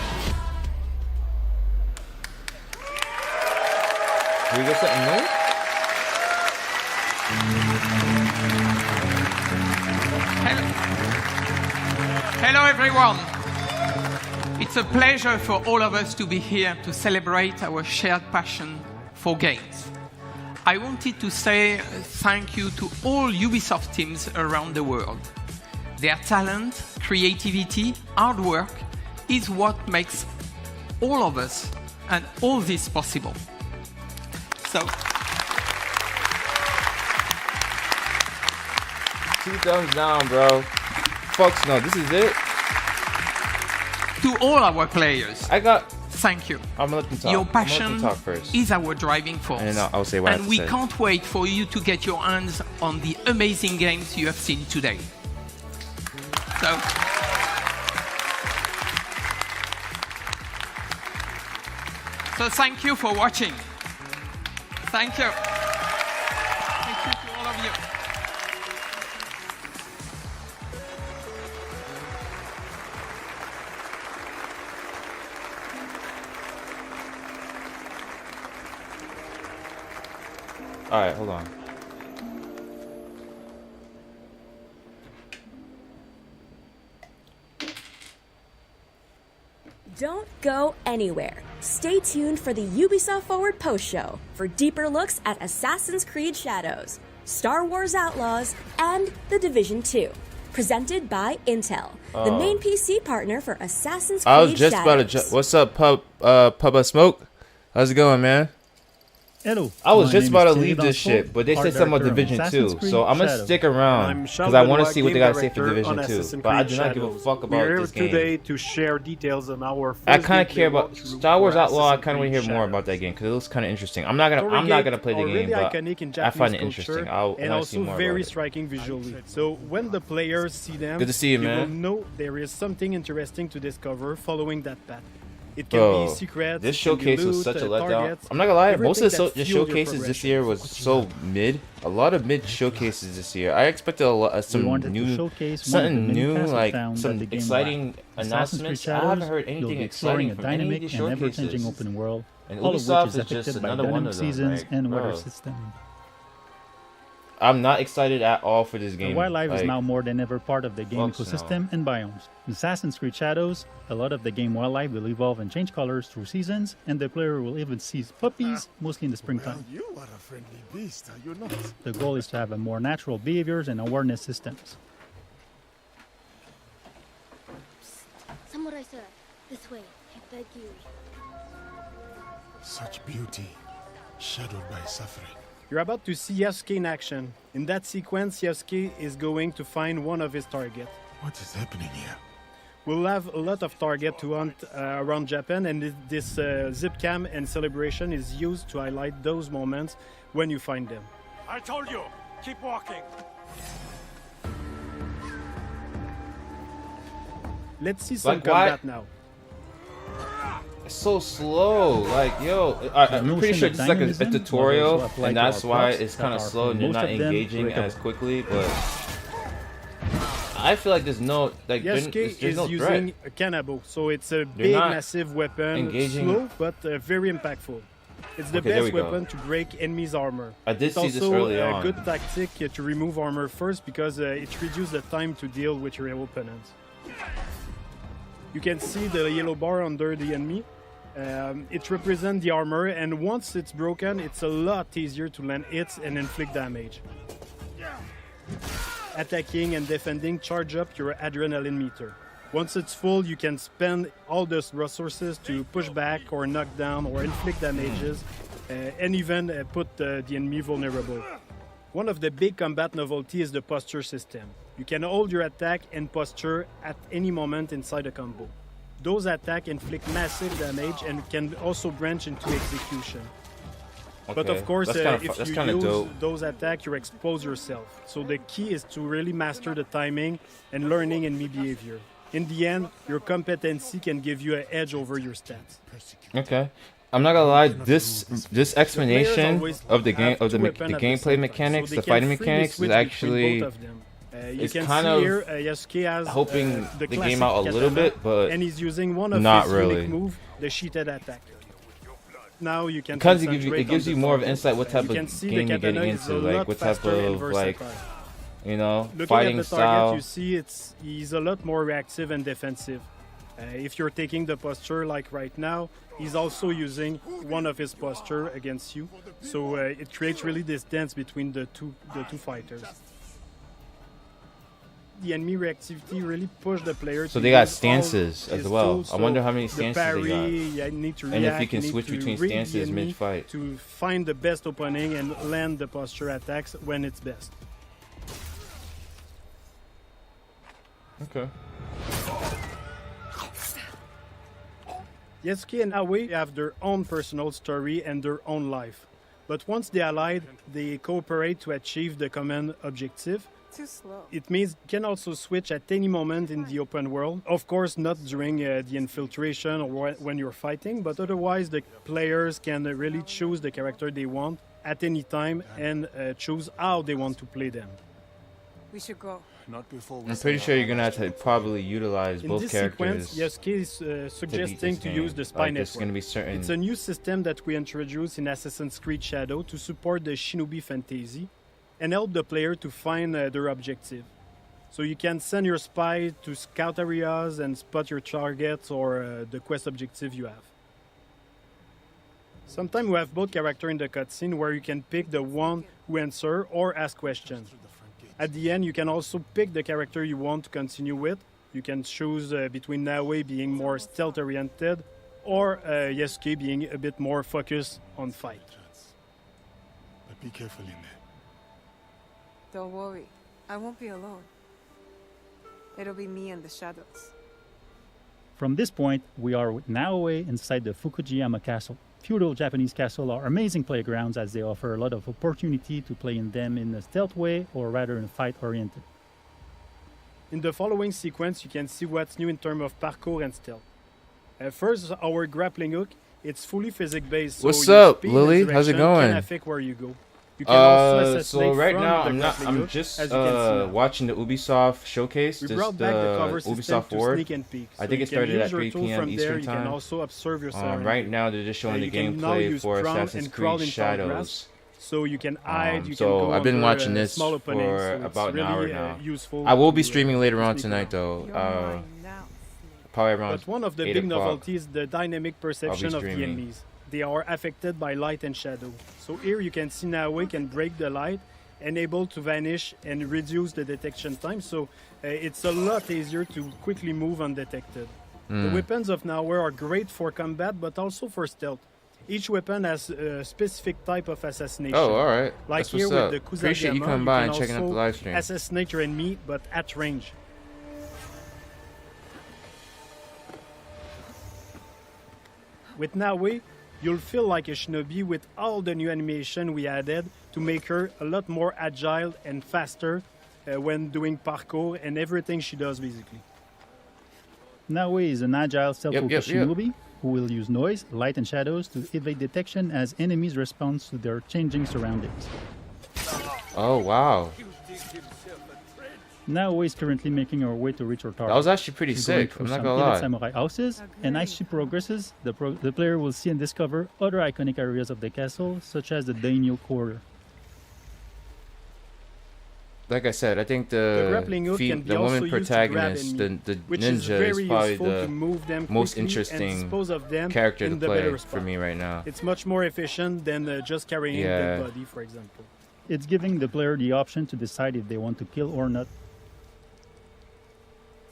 Can we get something new? Hello everyone! It's a pleasure for all of us to be here to celebrate our shared passion for games. I wanted to say thank you to all Ubisoft teams around the world. Their talent, creativity, hard work is what makes all of us and all this possible. So, 2 thumbs down, bro. Folks, no, this is it. To all our players, thank you. I'm gonna let them talk. Your passion I'm gonna let them talk first. is our driving force. And then I'll say what I have and to we say. can't wait for you to get your hands on the amazing games you have seen today. So thank you for watching. Thank you. Thank you to all of you. All right, hold on. Don't go anywhere. Stay tuned for the Ubisoft Forward post-show for deeper looks at Assassin's Creed Shadows, Star Wars Outlaws, and The Division 2. presented by Intel, the main PC partner for Assassin's Creed I was just Shadows. about to. What's up, Pub Smoke? How's it going, man? Hello. I was just about to leave this shit, but they said something about Division 2, so I'm gonna stick around because I want to see what they gotta say for Division 2. But I do not give a fuck about this game. We're here today to share details on our first I kind of care about Star Wars Outlaw. I kind of want to hear more about that game because it looks kind of interesting. I'm not gonna play the game, but I find it interesting. I want to see more very about it. striking visually. So when the players see them, Good to see you, man. will know there is something interesting to discover following that path. It can be secrets. This showcase was such a letdown. I'm not gonna lie, most of the showcases this year was so mid. A lot of mid showcases this year. I expected some new, something new, like some exciting announcements. I haven't heard anything exciting from any of these showcases. Open world, and all of Ubisoft which is is affected just by another one dynamic of them. seasons Like, and weather bro. system. I'm not excited at all for this game. The wildlife is Like, now more than ever part of the game fuck ecosystem and biomes. In Assassin's Creed Shadows, a lot of the game wildlife will evolve and change colors through seasons, and the player will even see puppies, mostly in the springtime. You are a friendly beast, are you not? The goal is to have a more natural behaviors and awareness systems. Samurai sir, this way, I beg you. Such beauty, shadowed by suffering. You're about to see Yasuke in action. In that sequence, Yasuke is going to find one of his targets. What is happening here? We'll have a lot of targets to hunt around Japan, and this zip cam and celebration is used to highlight those moments when you find them. I told you, keep walking. Let's see some combat now. It's so slow. Like, yo, I'm pretty sure this is like a tutorial, and that's why it's kind of slow and you're not engaging as quickly. But I feel like there's no like Yasuke there's no is threat. using a kanabo, so it's a big, massive weapon, slow but very impactful. It's the best weapon to break enemies' armor. I did see this It's early also on. a good tactic to remove armor first because it reduces the time to deal with your opponents. You can see the yellow bar under the enemy. It represents the armor, and once it's broken, it's a lot easier to land hits and inflict damage. Attacking and defending charge up your adrenaline meter. Once it's full, you can spend all those resources to push back or knock down or inflict damages, and even put the enemy vulnerable. One of the big combat novelty is the posture system. You can hold your attack and posture at any moment inside a combo. Those attacks inflict massive damage and can also branch into execution. But of course, if you use those attacks, you expose yourself. So the key is to really master the timing and learning enemy behavior. In the end, your competency can give you an edge over your stats. Okay. I'm not gonna lie, this explanation of the game the gameplay mechanics, the fighting mechanics is actually it's kind of helping the game out a little bit, but and he's using one of not his really. unique move, the sheeted attack. Now you can because it gives you more of an insight what type of game you're getting into, like what type of like fighting at the style. Target, you see he's a lot more reactive and defensive. If you're taking the posture like right now, he's also using one of his posture against you, so it creates really this dance between the two fighters. The enemy reactivity really pushed the player. So they got stances as well. I wonder how many stances they got. Need to and react, if you can switch between stances mid-fight. To find the best opening and land the posture attacks when it's best. Okay. Yasuke and Aoi have their own personal story and their own life. But once they allied, they cooperate to achieve the common objective. Too slow. It means you can also switch at any moment in the open world. Of course, not during the infiltration or when you're fighting, but otherwise the players can really choose the character they want at any time and choose how they want to play them. We should go. Not before I'm pretty sure you're gonna have to probably utilize both this characters. Sequence, Yasuke is suggesting to use the spy network. Gonna be certain. It's a new system that we introduced in Assassin's Creed Shadow to support the Shinobi fantasy and help the player to find their objective. So you can send your spy to scout areas and spot your targets or the quest objective you have. Sometimes we have both characters in the cutscene where you can pick the one who answer or ask questions. At the end, you can also pick the character you want to continue with. You can choose between Naoe being more stealth-oriented or Yasuke being a bit more focused on fight. But be careful in there. Don't worry, I won't be alone. It'll be me and the shadows. From this point, we are with Naoe inside the Fukujiyama Castle. Feudal Japanese castles are amazing playgrounds as they offer a lot of opportunity to play in them in a stealth way or rather in a fight-oriented. In the following sequence, you can see what's new in terms of parkour and stealth. First, our grappling hook. It's fully physics-based. What's so up, Lily? How's it going? Can affect where you go. You can also so right now I'm just watching the Ubisoft showcase, we just brought the back the cover Ubisoft to Forward. sneak and peek. I think it started at 3 p.m. Eastern You time. can also observe your Right now they're just showing the gameplay for Assassin's Creed Shadows. So you can hide. You can so go I've been watching this small openings, for so about an hour now. Useful I will be streaming later on tonight though. Probably around. But one of the 8 big o'clock. novelties is the dynamic perception of the enemies. They are affected by light and shadow. So here you can see Naoe can break the light and able to vanish and reduce the detection time. So it's a lot easier to quickly move undetected. The weapons of Naoe are great for combat, but also for stealth. Each weapon has a specific type of assassination. Oh, all right. Like That's here what's with up. the Kusarigama, Appreciate you coming by and checking out the live stream. Assassinate your enemy, but at range. With Naoe, you'll feel like a shinobi with all the new animation we added to make her a lot more agile and faster when doing parkour and everything she does basically. Naoe is an agile stealth-focused shinobi who will use noise, light and shadows to evade detection as enemies respond to their changing surroundings. Oh wow. Naoe is currently making her way to reach her target. That was actually pretty sick, I'm not gonna lie. Samurai houses, and as she progresses, the player will see and discover other iconic areas of the castle, such as the daimyo quarter. Like I said, I think the woman protagonist, the ninja, is probably the most interesting character to play for me right now. It's much more efficient than just carrying the body, for example. It's giving the player the option to decide if they want to kill or not.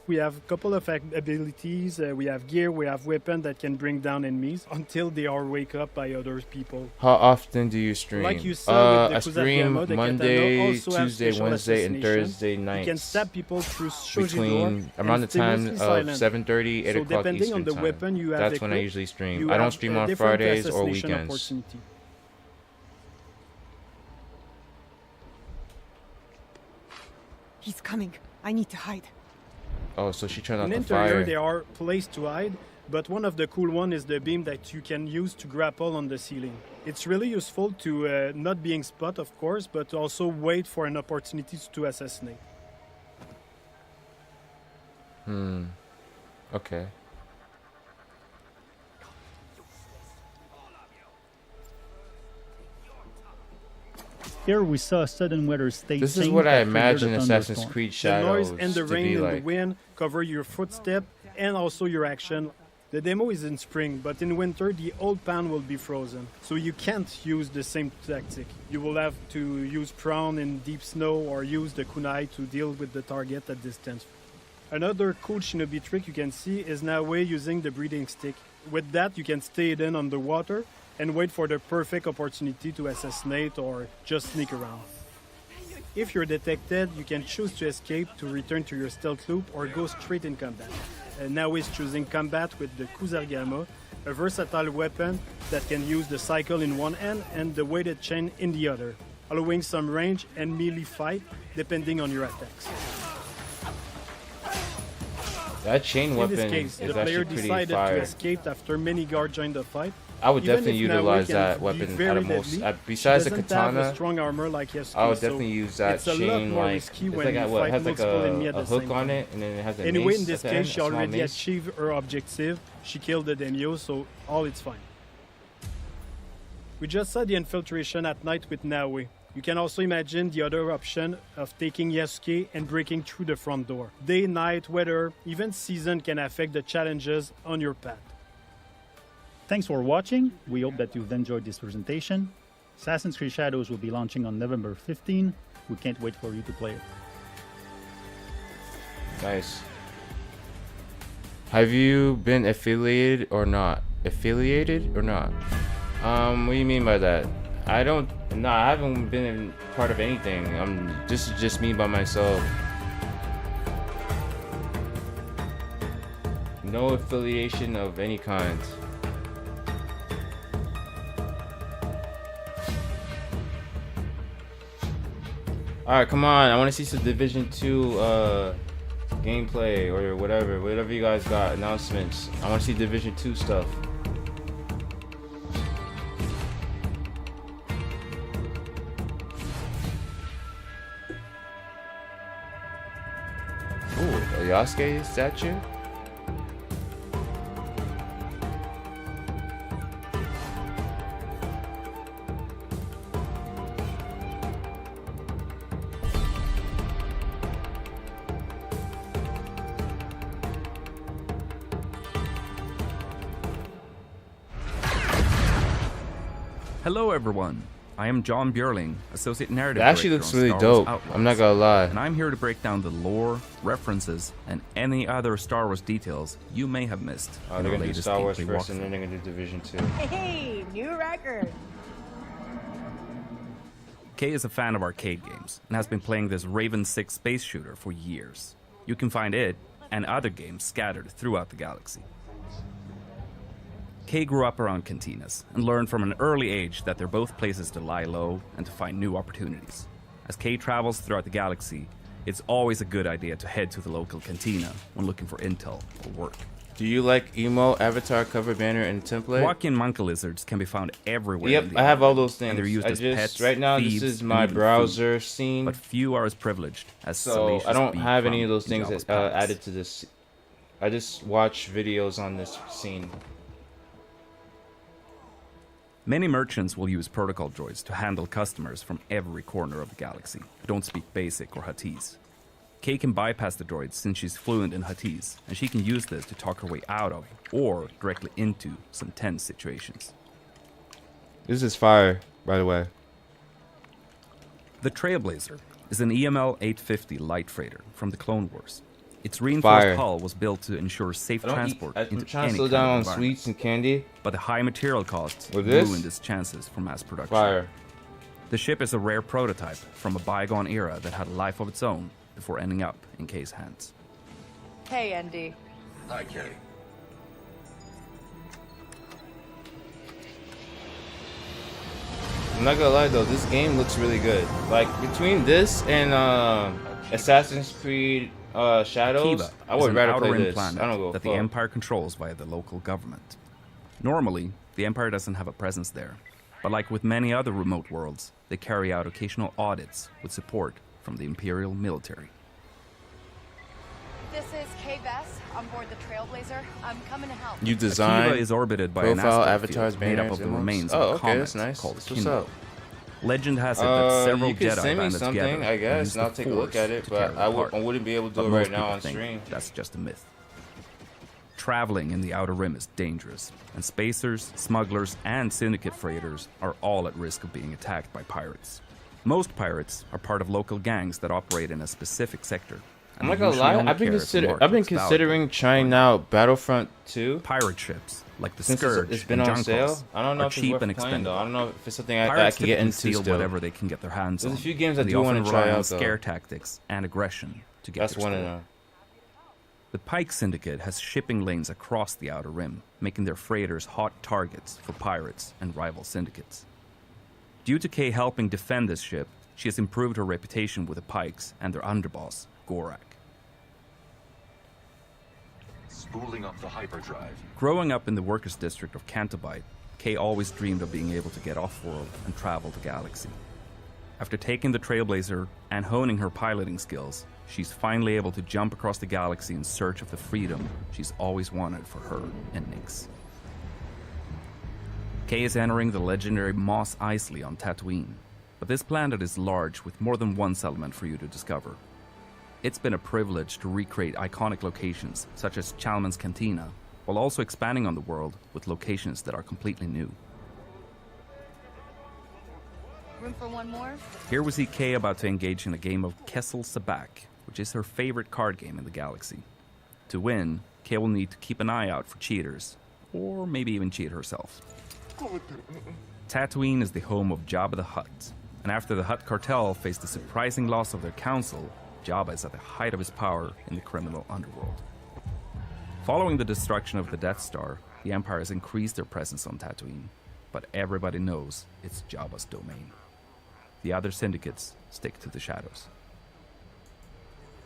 We have a couple of abilities, we have gear, we have weapons that can bring down enemies until they are wake up by other people. How often do you stream? Like you saw with the I stream Monday, Tuesday, Wednesday, and Thursday nights. You can stab people through between around the time of 7:30, 8 o'clock depending Eastern on the time. weapon you have That's when I usually stream. I don't stream on Fridays or weekends. He's coming. I need to hide. Oh, so she turned on the interior, fire. there are places to hide, but one of the cool one is the beam that you can use to grapple on the ceiling. It's really useful to not being spot, of course, but also wait for an opportunity to assassinate. Okay. Here we saw a sudden weather state. This is what I imagine Assassin's Creed Shadows the noise and the rain and the wind cover your footstep and also your action. The demo is in spring, but in winter the old pan will be frozen, so you can't use the same tactic. You will have to use prawn in deep snow or use the kunai to deal with the target at distance. Another cool shinobi trick you can see is Naoe using the breathing stick. With that you can stay hidden underwater and wait for the perfect opportunity to assassinate or just sneak around. If you're detected, you can choose to escape to return to your stealth loop or go straight in combat. Naoe is choosing combat with the Kusarigama, a versatile weapon that can use the cycle in one hand and the weighted chain in the other, allowing some range and melee fight depending on your attacks. That chain weapon in this case, is the player actually pretty decided fire. to escape after many guards joined the fight. I would Even definitely if utilize Naoe that can weapon be at a very most. deadly, Besides she the doesn't have katana, a strong armor like Yasuke, I would so definitely use that it's a lot chain more like risky it's when like you what fight has like multiple enemies at a the hook same on time. it, and then it has a Anyway, mace in this at the end, case, she a small already mace. achieved her objective. She killed the daimyo, so all is fine. We just saw the infiltration at night with Naoe. You can also imagine the other option of taking Yasuke and breaking through the front door. Day, night, weather, even season can affect the challenges on your path. Thanks for watching. We hope that you've enjoyed this presentation. Assassin's Creed Shadows will be launching on November 15. We can't wait for you to play it. Nice. Have you been affiliated or not? Affiliated or not? What do you mean by that? I haven't been part of anything. This is just me by myself. No affiliation of any kind. Alright, come on. I want to see some Division 2 gameplay or whatever you guys got, announcements. I want to see Division 2 stuff. Ooh, a Yasuke statue? Hello everyone, I am John Björling, Associate Narrative That actually Director looks on really Star Wars dope. Outlaws. I'm not gonna lie. And I'm here to break down the lore, references, and any other Star Wars details you may have missed. Oh, in they're our gonna do latest Star Wars gameplay first and walkthrough. then they're gonna do Division 2. Hey, new record. Kay is a fan of arcade games and has been playing this Raven 6 space shooter for years. You can find it and other games scattered throughout the galaxy. Kay grew up around cantinas and learned from an early age that they're both places to lie low and to find new opportunities. As Kay travels throughout the galaxy, it's always a good idea to head to the local cantina when looking for intel or work. Do you like emo, avatar, cover banner, and template? Walking monkey lizards can be found everywhere. Yep, in the I have area, all those things. And they're used as pets, right now thieves, this is and my even browser food. scene. But few are as privileged as So Salacious I don't Bee have any Crumb of those in things Jabba's that, palace. added to this. I just watch videos on this scene. Many merchants will use protocol droids to handle customers from every corner of the galaxy who don't speak Basic or Huttese. Kay can bypass the droids since she's fluent in Huttese, and she can use this to talk her way out of or directly into some tense situations. This is fire, by the way. The Trailblazer is an EML 850 light freighter from the Clone Wars. Its reinforced hull was built to ensure safe transport I'm into trying any to slow kind down of on environment. sweets and candy. But the high material costs With this? ruined its chances for mass production. Fire. The ship is a rare prototype from a bygone era that had a life of its own before ending up in Kay's hands. Hey, Andy. Hi, Kay. I'm not gonna lie though, this game looks really good. Like between this and Assassin's Creed Shadows, Kiva I is would an rather outer play rim this. planet I don't go that the fuck. Empire controls via the local government. Normally, the Empire doesn't have a presence there, but like with many other remote worlds, they carry out occasional audits with support from the Imperial military. This is Kay Bess on board the Trailblazer. I'm coming to help. You design Akiva is orbited by an profile, asteroid avatars, field made up banners, of the emotes. remains Oh, of a okay, comet that's nice. called That's what's Kinlo. up. Legend has it that several you can Jedi send me banded something, together I guess, used and I'll the take a look Force at it, to but tear it I apart. wouldn't be able to do But it right most now people on think stream. That's just a myth. Traveling in the Outer Rim is dangerous, and spacers, smugglers, and syndicate freighters are all at risk of being attacked by pirates. Most pirates are part of local gangs that operate in a specific sector. I'm not gonna lie, I've been considering trying out Battlefront 2. Pirate ships like the Since Scourge it's been and on sale. Junkos I don't know are if it's cheap worth and playing, though. expendable. I don't know if it's something I Pirates can get typically into steal still. whatever they can get their hands on. There's a few games I and they do often want to try rely on out, though. scare tactics and aggression to get That's their one of score. them. The Pike Syndicate has shipping lanes across the Outer Rim, making their freighters hot targets for pirates and rival syndicates. Due to Kay helping defend this ship, she has improved her reputation with the Pikes and their underboss, Gorak. Spooling up the hyperdrive. Growing up in the workers' district of Cantabite, Kay always dreamed of being able to get off-world and travel the galaxy. After taking the Trailblazer and honing her piloting skills, she's finally able to jump across the galaxy in search of the freedom she's always wanted for her and Nyx. Kay is entering the legendary Mos Eisley on Tatooine, but this planet is large with more than one settlement for you to discover. It's been a privilege to recreate iconic locations such as Chalmun's Cantina, while also expanding on the world with locations that are completely new. Room for one more? Here we see Kay about to engage in a game of Kessel Sabak, which is her favorite card game in the galaxy. To win, Kay will need to keep an eye out for cheaters, or maybe even cheat herself. Tatooine is the home of Jabba the Hutt, and after the Hutt cartel faced the surprising loss of their council, Jabba is at the height of his power in the criminal underworld. Following the destruction of the Death Star, the Empire has increased their presence on Tatooine, but everybody knows it's Jabba's domain. The other syndicates stick to the shadows.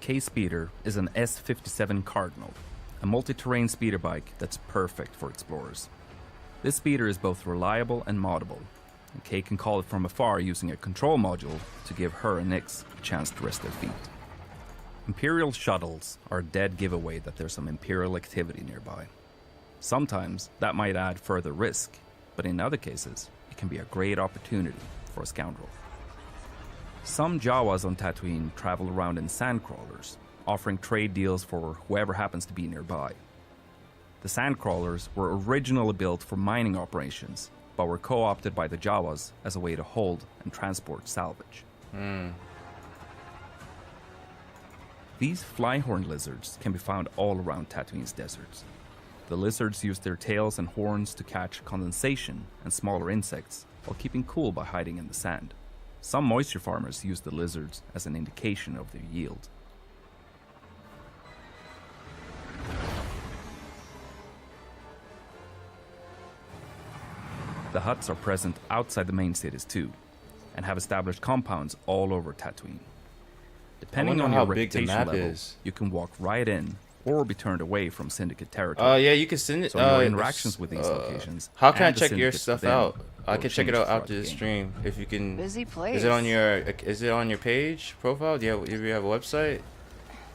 Kay's speeder is an S57 Cardinal, a multi-terrain speeder bike that's perfect for explorers. This speeder is both reliable and moddable, and Kay can call it from afar using a control module to give her and Nix a chance to rest their feet. Imperial shuttles are a dead giveaway that there's some Imperial activity nearby. Sometimes that might add further risk, but in other cases, it can be a great opportunity for a scoundrel. Some Jawas on Tatooine travel around in sandcrawlers, offering trade deals for whoever happens to be nearby. The sandcrawlers were originally built for mining operations, but were co-opted by the Jawas as a way to hold and transport salvage. These flyhorn lizards can be found all around Tatooine's deserts. The lizards use their tails and horns to catch condensation and smaller insects while keeping cool by hiding in the sand. Some moisture farmers use the lizards as an indication of their yield. The Hutts are present outside the main cities too, and have established compounds all over Tatooine. Depending on your reputation level, you can walk right in or be turned away from Syndicate territory. Oh yeah, you can send it. So your interactions with these locations. How can I check your stuff out? I can check it out after the stream. If you can. Busy place. Is it on your page profile? Do you have a website?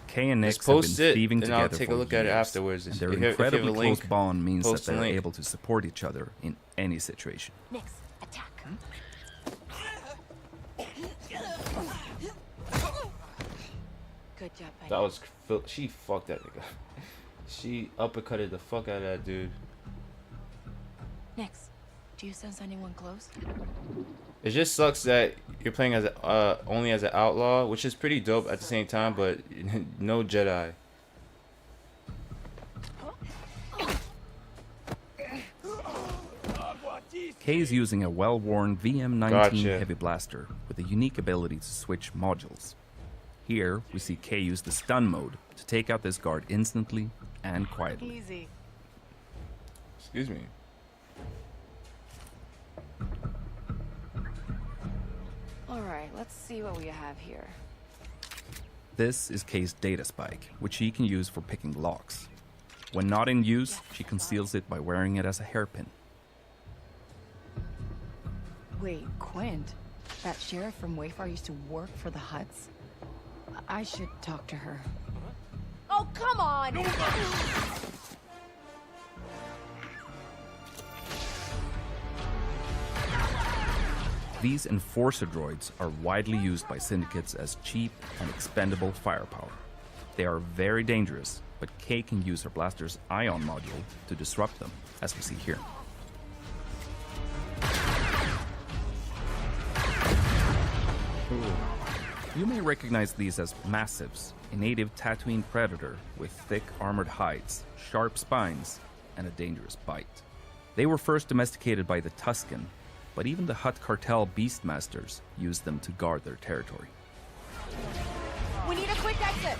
Kay and Nix have been thieving together I'll take a look at it afterwards. And their incredibly close bond means that they're link. able to support each other in any situation. Nix, attack. Good job, buddy. That was she fucked that nigga. She uppercutted the fuck out of that dude. Nix, do you sense anyone close? It just sucks that you're playing as only as an outlaw, which is pretty dope at the same time, but no Jedi. Kay is using a well-worn VM-19 heavy blaster with a unique ability to switch modules. Here, we see Kay use the stun mode to take out this guard instantly and quietly. Easy. Excuse me. Alright, let's see what we have here. This is Kay's data spike, which she can use for picking locks. When not in use, she conceals it by wearing it as a hairpin. Wait, Quint? That sheriff from Wayfar used to work for the Hutts? I should talk to her. Oh, come on! These enforcer droids are widely used by syndicates as cheap and expendable firepower. They are very dangerous, but Kay can use her blaster's ion module to disrupt them, as we see here. You may recognize these as massives, a native Tatooine predator with thick armored hides, sharp spines, and a dangerous bite. They were first domesticated by the Tusken, but even the Hutt cartel beastmasters used them to guard their territory. We need a quick exit!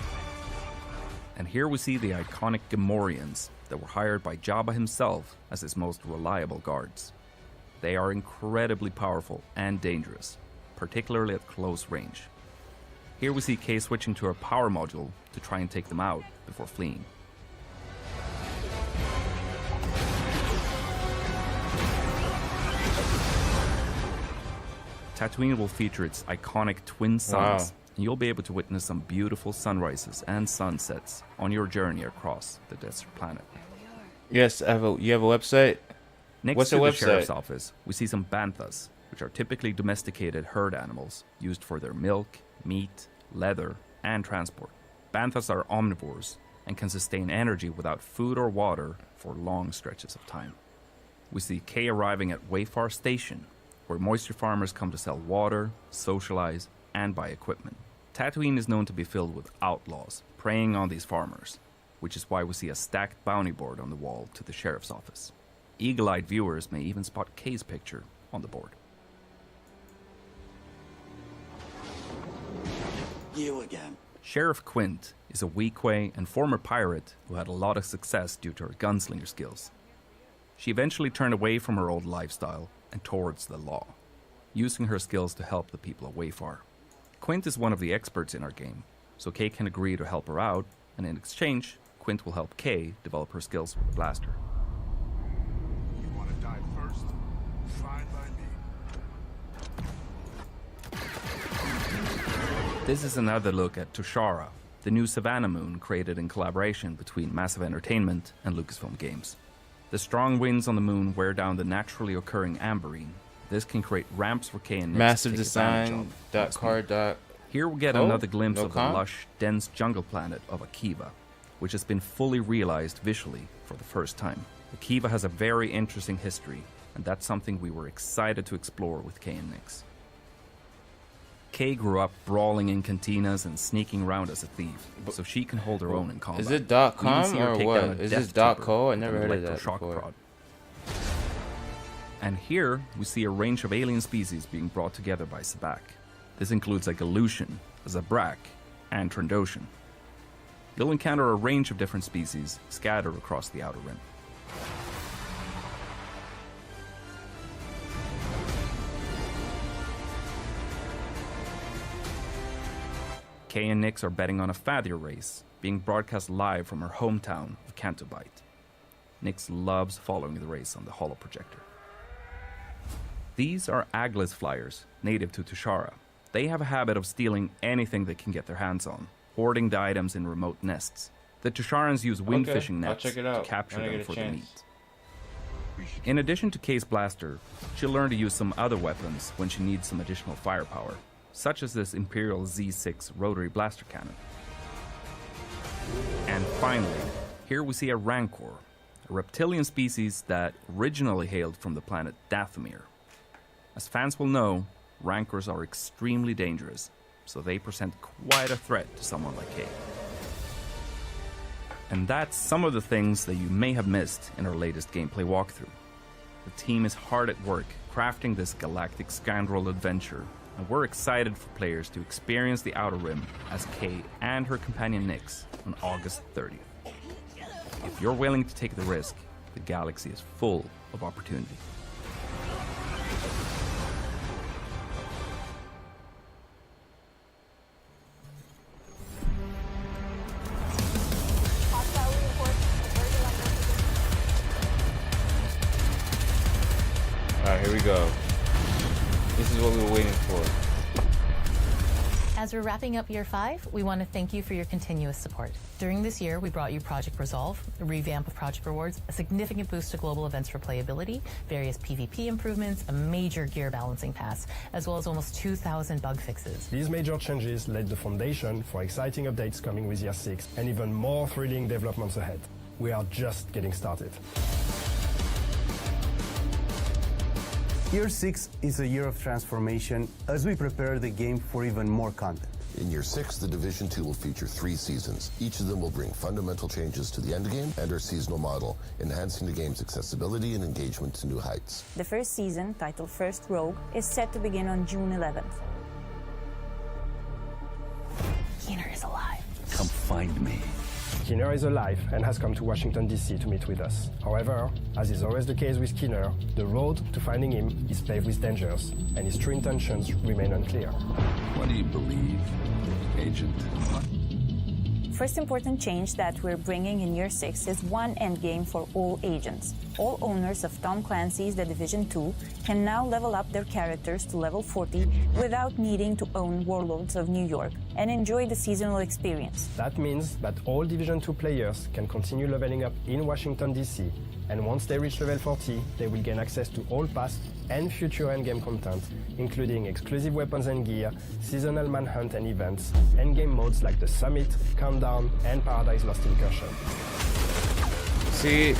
And here we see the iconic Gamorreans that were hired by Jabba himself as his most reliable guards. They are incredibly powerful and dangerous, particularly at close range. Here we see Kay switching to her power module to try and take them out before fleeing. Tatooine will feature its iconic twin suns, and you'll be able to witness some beautiful sunrises and sunsets on your journey across the desert planet. Yes, you have a website? Next to the sheriff's office, we see some banthas, which are typically domesticated herd animals used for their milk, meat, leather, and transport. Banthas are omnivores and can sustain energy without food or water for long stretches of time. We see Kay arriving at Wayfar Station, where moisture farmers come to sell water, socialize, and buy equipment. Tatooine is known to be filled with outlaws, preying on these farmers, which is why we see a stacked bounty board on the wall to the sheriff's office. Eagle-eyed viewers may even spot Kay's picture on the board. You again. Sheriff Quint is a Weequay and former pirate who had a lot of success due to her gunslinger skills. She eventually turned away from her old lifestyle and towards the law, using her skills to help the people of Wayfar. Quint is one of the experts in our game, so Kay can agree to help her out, and in exchange, Quint will help Kay develop her skills with the blaster. You want to die first? Fine by me. This is another look at Tushara, the new Savannah moon created in collaboration between Massive Entertainment and Lucasfilm Games. The strong winds on the moon wear down the naturally occurring amberine. This can create ramps for Kay and Nix Massive to take advantage design. of. Card. Here we get Oh, another glimpse no of com? the lush, dense jungle planet of Akiva, which has been fully realized visually for the first time. Akiva has a very interesting history, and that's something we were excited to explore with Kay and Nix. Kay grew up brawling in cantinas and sneaking around as a thief, so she can hold her own in combat. Is it We even .com see her or take what? down a Is Death this Trooper .co? I with never an heard of that electroshock before. prod. And here, we see a range of alien species being brought together by Sabak. This includes a Galushan, a Zabrak, and Trandoshan. You'll encounter a range of different species scattered across the Outer Rim. Kay and Nix are betting on a Fadir race, being broadcast live from her hometown of Cantobite. Nix loves following the race on the holo projector. These are Aglis flyers, native to Tushara. They have a habit of stealing anything they can get their hands on, hoarding the items in remote nests. The Tusharans use wind Okay, fishing I'll nets check it to out capture when I them get a for their chance. meat. In addition to Kay's blaster, she'll learn to use some other weapons when she needs some additional firepower, such as this Imperial Z6 rotary blaster cannon. And finally, here we see a Rancor, a reptilian species that originally hailed from the planet Dathomir. As fans will know, Rancors are extremely dangerous, so they present quite a threat to someone like Kay. And that's some of the things that you may have missed in our latest gameplay walkthrough. The team is hard at work crafting this galactic scoundrel adventure, and we're excited for players to experience the Outer Rim as Kay and her companion Nix on August 30th. If you're willing to take the risk, the galaxy is full of opportunity. Alright, here we go. This is what we were waiting for. As we're wrapping up Year 5, we want to thank you for your continuous support. During this year, we brought you Project Resolve, a revamp of Project Rewards, a significant boost to global events for playability, various PvP improvements, a major gear balancing pass, as well as almost 2,000 bug fixes. These major changes laid the foundation for exciting updates coming with Year 6 and even more thrilling developments ahead. We are just getting started. Year 6 is a year of transformation as we prepare the game for even more content. In Year 6, the Division 2 will feature 3 seasons. Each of them will bring fundamental changes to the endgame and our seasonal model, enhancing the game's accessibility and engagement to new heights. The first season, titled First Rogue, is set to begin on June 11th. Keener is alive. Come find me. Keener is alive and has come to Washington, D.C. to meet with us. However, as is always the case with Keener, the road to finding him is paved with dangers, and his true intentions remain unclear. What do you believe, Agent? First important change that we're bringing in Year 6 is one endgame for all agents. All owners of Tom Clancy's The Division 2 can now level up their characters to level 40 without needing to own Warlords of New York and enjoy the seasonal experience. That means that all Division 2 players can continue leveling up in Washington, D.C., and once they reach level 40, they will gain access to all past and future endgame content, including exclusive weapons and gear, seasonal manhunt and events, endgame modes like the Summit, Countdown, and Paradise Lost Incursion. See...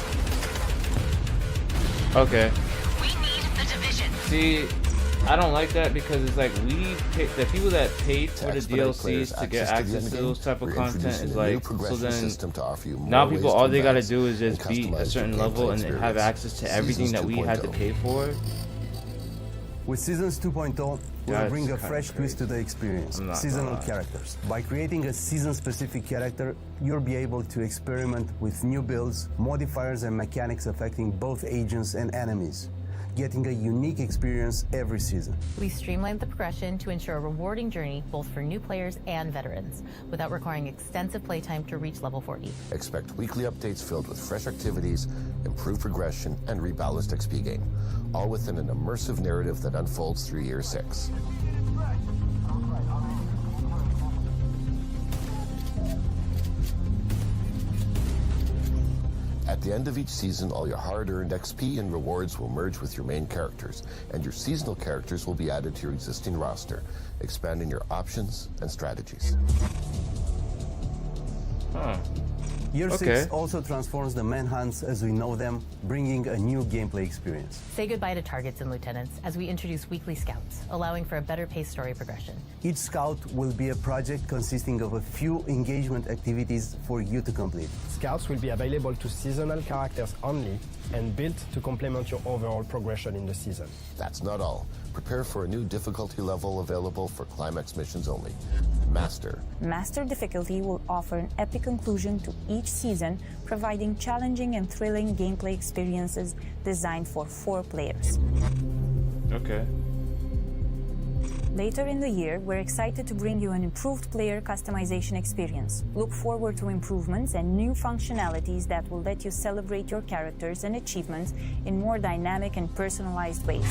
Okay. We need the division. See, I don't like that because it's like the people that paid for the DLCs to get access to those type of content is like, so then now people all they gotta do is just beat a certain level and have access to everything that we had to pay for. With Seasons 2.0, we'll bring a fresh twist to the experience, seasonal characters. By creating a season-specific character, you'll be able to experiment with new builds, modifiers and mechanics affecting both agents and enemies, getting a unique experience every season. We streamlined the progression to ensure a rewarding journey both for new players and veterans, without requiring extensive playtime to reach level 40. Expect weekly updates filled with fresh activities, improved progression, and rebalanced XP gain, all within an immersive narrative that unfolds through Year 6. At the end of each season, all your hard-earned XP and rewards will merge with your main characters, and your seasonal characters will be added to your existing roster, expanding your options and strategies. Huh. Year 6 also transforms the manhunts as we know them, bringing a new gameplay experience. Say goodbye to targets and lieutenants as we introduce weekly scouts, allowing for a better paced story progression. Each scout will be a project consisting of a few engagement activities for you to complete. Scouts will be available to seasonal characters only and built to complement your overall progression in the season. That's not all. Prepare for a new difficulty level available for climax missions only. Master. Master difficulty will offer an epic conclusion to each season, providing challenging and thrilling gameplay experiences designed for 4 players. Okay. Later in the year, we're excited to bring you an improved player customization experience. Look forward to improvements and new functionalities that will let you celebrate your characters and achievements in more dynamic and personalized ways.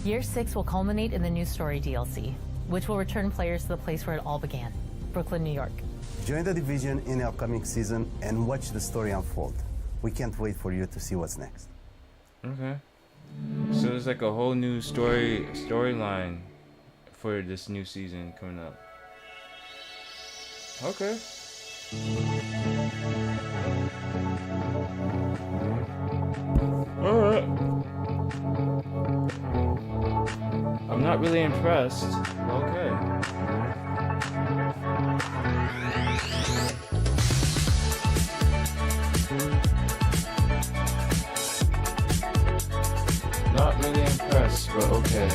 Year 6 will culminate in the new story DLC, which will return players to the place where it all began, Brooklyn, New York. Join the Division in the upcoming season and watch the story unfold. We can't wait for you to see what's next. Okay. So there's like a whole new storyline for this new season coming up. Okay. Alright. I'm not really impressed. Okay. Not really impressed, but okay.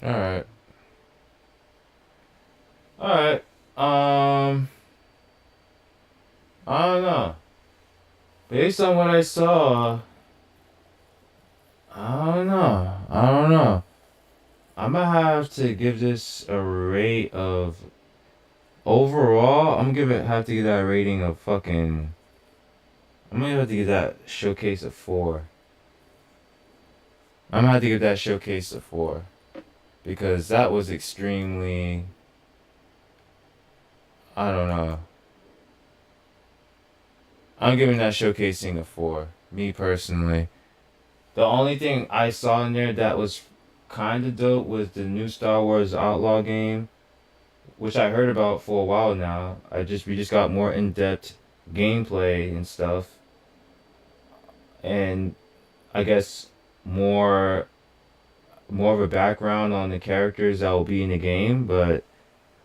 Alright. I don't know. Based on what I saw, I don't know. I'm gonna have to give this a rate of, overall, I'm gonna have to give that a rating of fucking, I'm gonna have to give that showcase a 4. I'm gonna have to give that showcase a 4. Because that was extremely, I don't know. I'm giving that showcasing a 4. Me personally. The only thing I saw in there that was kind of dope was the new Star Wars Outlaw game, which I heard about for a while now. We just got more in-depth gameplay and stuff, and I guess more of a background on the characters that will be in the game. But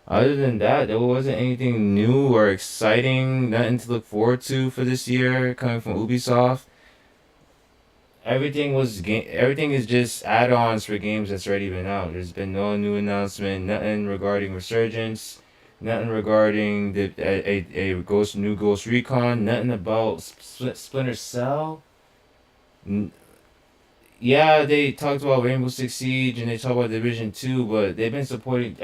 other than that, there wasn't anything new or exciting, nothing to look forward to for this year coming from Ubisoft. Everything is just add-ons for games that's already been out. There's been no new announcement, nothing regarding Resurgence, nothing regarding a new Ghost Recon, nothing about Splinter Cell. yeah, they talked about Rainbow Six Siege and they talked about Division 2, but they've been supporting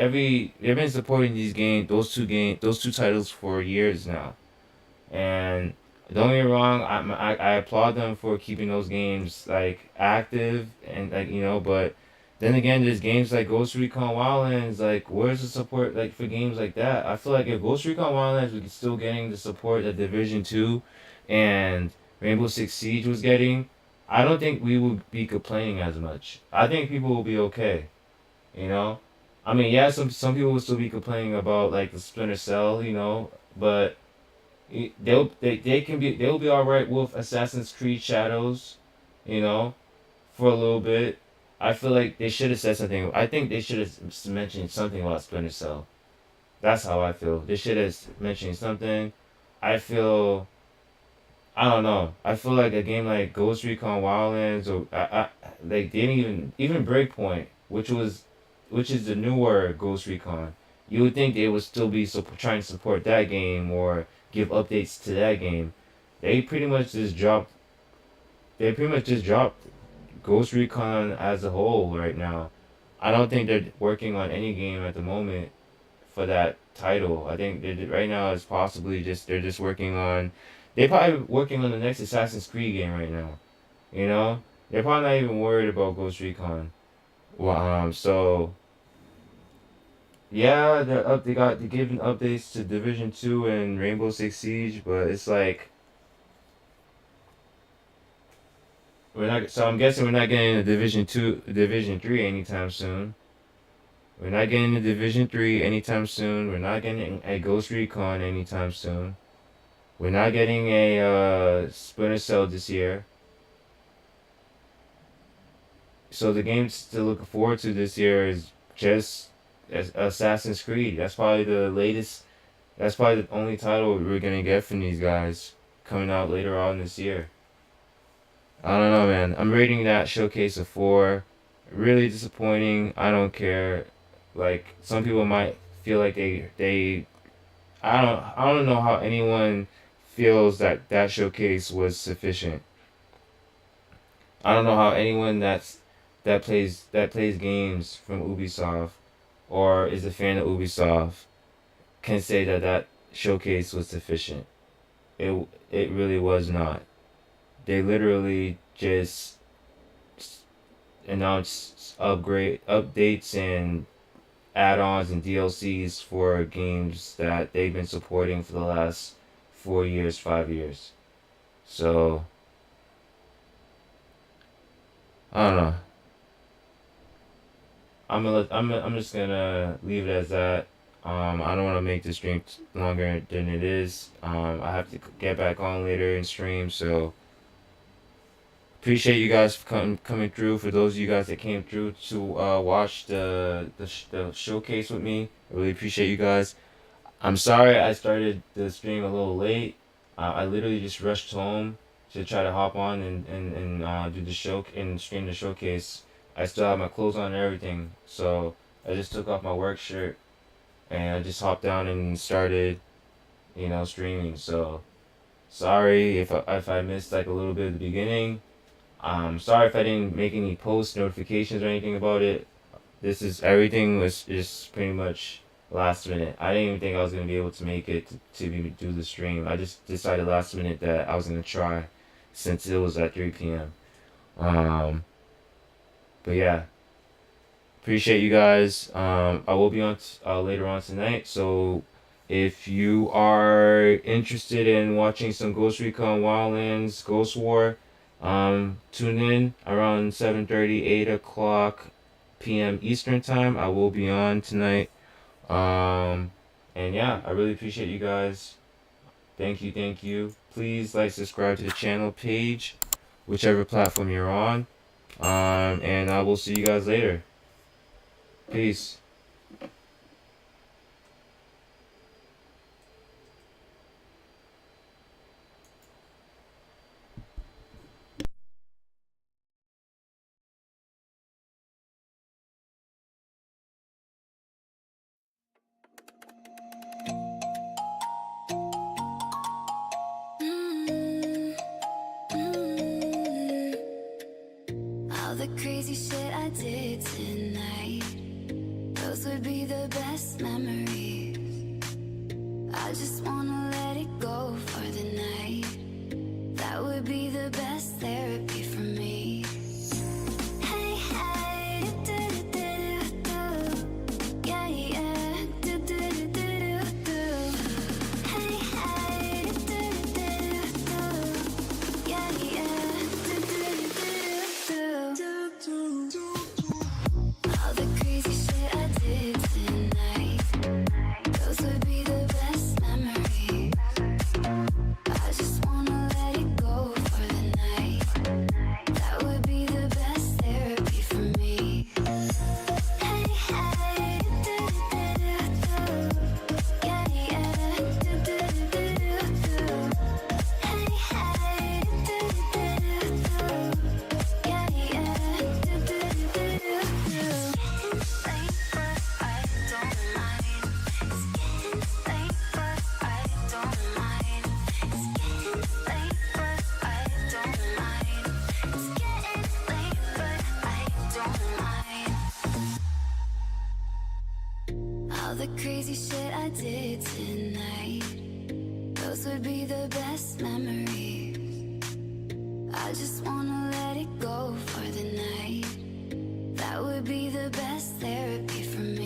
those two titles for years now. And don't get me wrong, I applaud them for keeping those games like active and like but then again, there's games like Ghost Recon Wildlands. Like, where's the support like for games like that? I feel like if Ghost Recon Wildlands was still getting the support that Division 2 and Rainbow Six Siege was getting, I don't think we would be complaining as much. I think people will be okay. I mean, yeah, some people will still be complaining about like the Splinter Cell, but they'll be all right with Assassin's Creed Shadows, for a little bit. I feel like they should have said something. I think they should have mentioned something about Splinter Cell. That's how I feel. They should have mentioned something. I don't know. I feel like a game like Ghost Recon Wildlands or like they didn't even Breakpoint, which is the newer Ghost Recon. You would think they would still be trying to support that game or give updates to that game. They pretty much just dropped Ghost Recon as a whole right now. I don't think they're working on any game at the moment for that title. I think right now it's possibly they're probably working on the next Assassin's Creed game right now. They're probably not even worried about Ghost Recon. Well, so yeah, they're giving updates to Division 2 and Rainbow Six Siege, but it's like I'm guessing we're not getting a Division 3 anytime soon. We're not getting a Division 3 anytime soon. We're not getting a Ghost Recon anytime soon. We're not getting a Splinter Cell this year. So the games to look forward to this year is just Assassin's Creed. That's probably the latest. That's probably the only title we're gonna get from these guys coming out later on this year. I don't know, man. I'm rating that showcase a 4. Really disappointing. I don't care. Like, some people might feel like I don't know how anyone feels that showcase was sufficient. I don't know how anyone that plays games from Ubisoft or is a fan of Ubisoft can say that showcase was sufficient. It really was not. They literally just announced updates and add-ons and DLCs for games that they've been supporting for the last 4 years, 5 years. So I don't know. I'm just gonna leave it as that. I don't want to make this stream longer than it is. I have to get back on later and stream, so appreciate you guys coming through. For those of you guys that came through to watch the showcase with me, I really appreciate you guys. I'm sorry I started the stream a little late. I literally just rushed home to try to hop on and do the show and stream the showcase. I still have my clothes on and everything, so I just took off my work shirt and I just hopped down and started, streaming. So sorry if I missed like a little bit at the beginning. Sorry if I didn't make any post notifications or anything about it. Everything was just pretty much last minute. I didn't even think I was gonna be able to make it to do the stream. I just decided last minute that I was gonna try, since it was at 3 p.m. But yeah, appreciate you guys. I will be on later on tonight, so if you are interested in watching some Ghost Recon Wildlands Ghost War, tune in around 7:30, 8 o'clock p.m. Eastern time. I will be on tonight. And yeah, I really appreciate you guys. Thank you. Please like, subscribe to the channel page, whichever platform you're on. And I will see you guys later. Peace. All the crazy shit I did tonight, those would be the best memories. I just wanna let it go for the night. That would be the best therapy for me. Hey, hey, do-do-do-do-do. Yeah, yeah, do-do-do-do-do. Hey, hey, do-do-do-do-do. Yeah, yeah, do-do-do-do-do. All the crazy shit I did tonight, those would be the best memories. I just wanna let it go for the night. That would be the best therapy for me. Hey, hey, do-do-do-do-do. Yeah, yeah, do-do-do-do-do. Hey, hey, do-do-do-do-do. Yeah, yeah, do-do-do-do-do. All the crazy shit I did tonight, those would be the best memories. I just wanna let it go for the night. That would be the best therapy for me.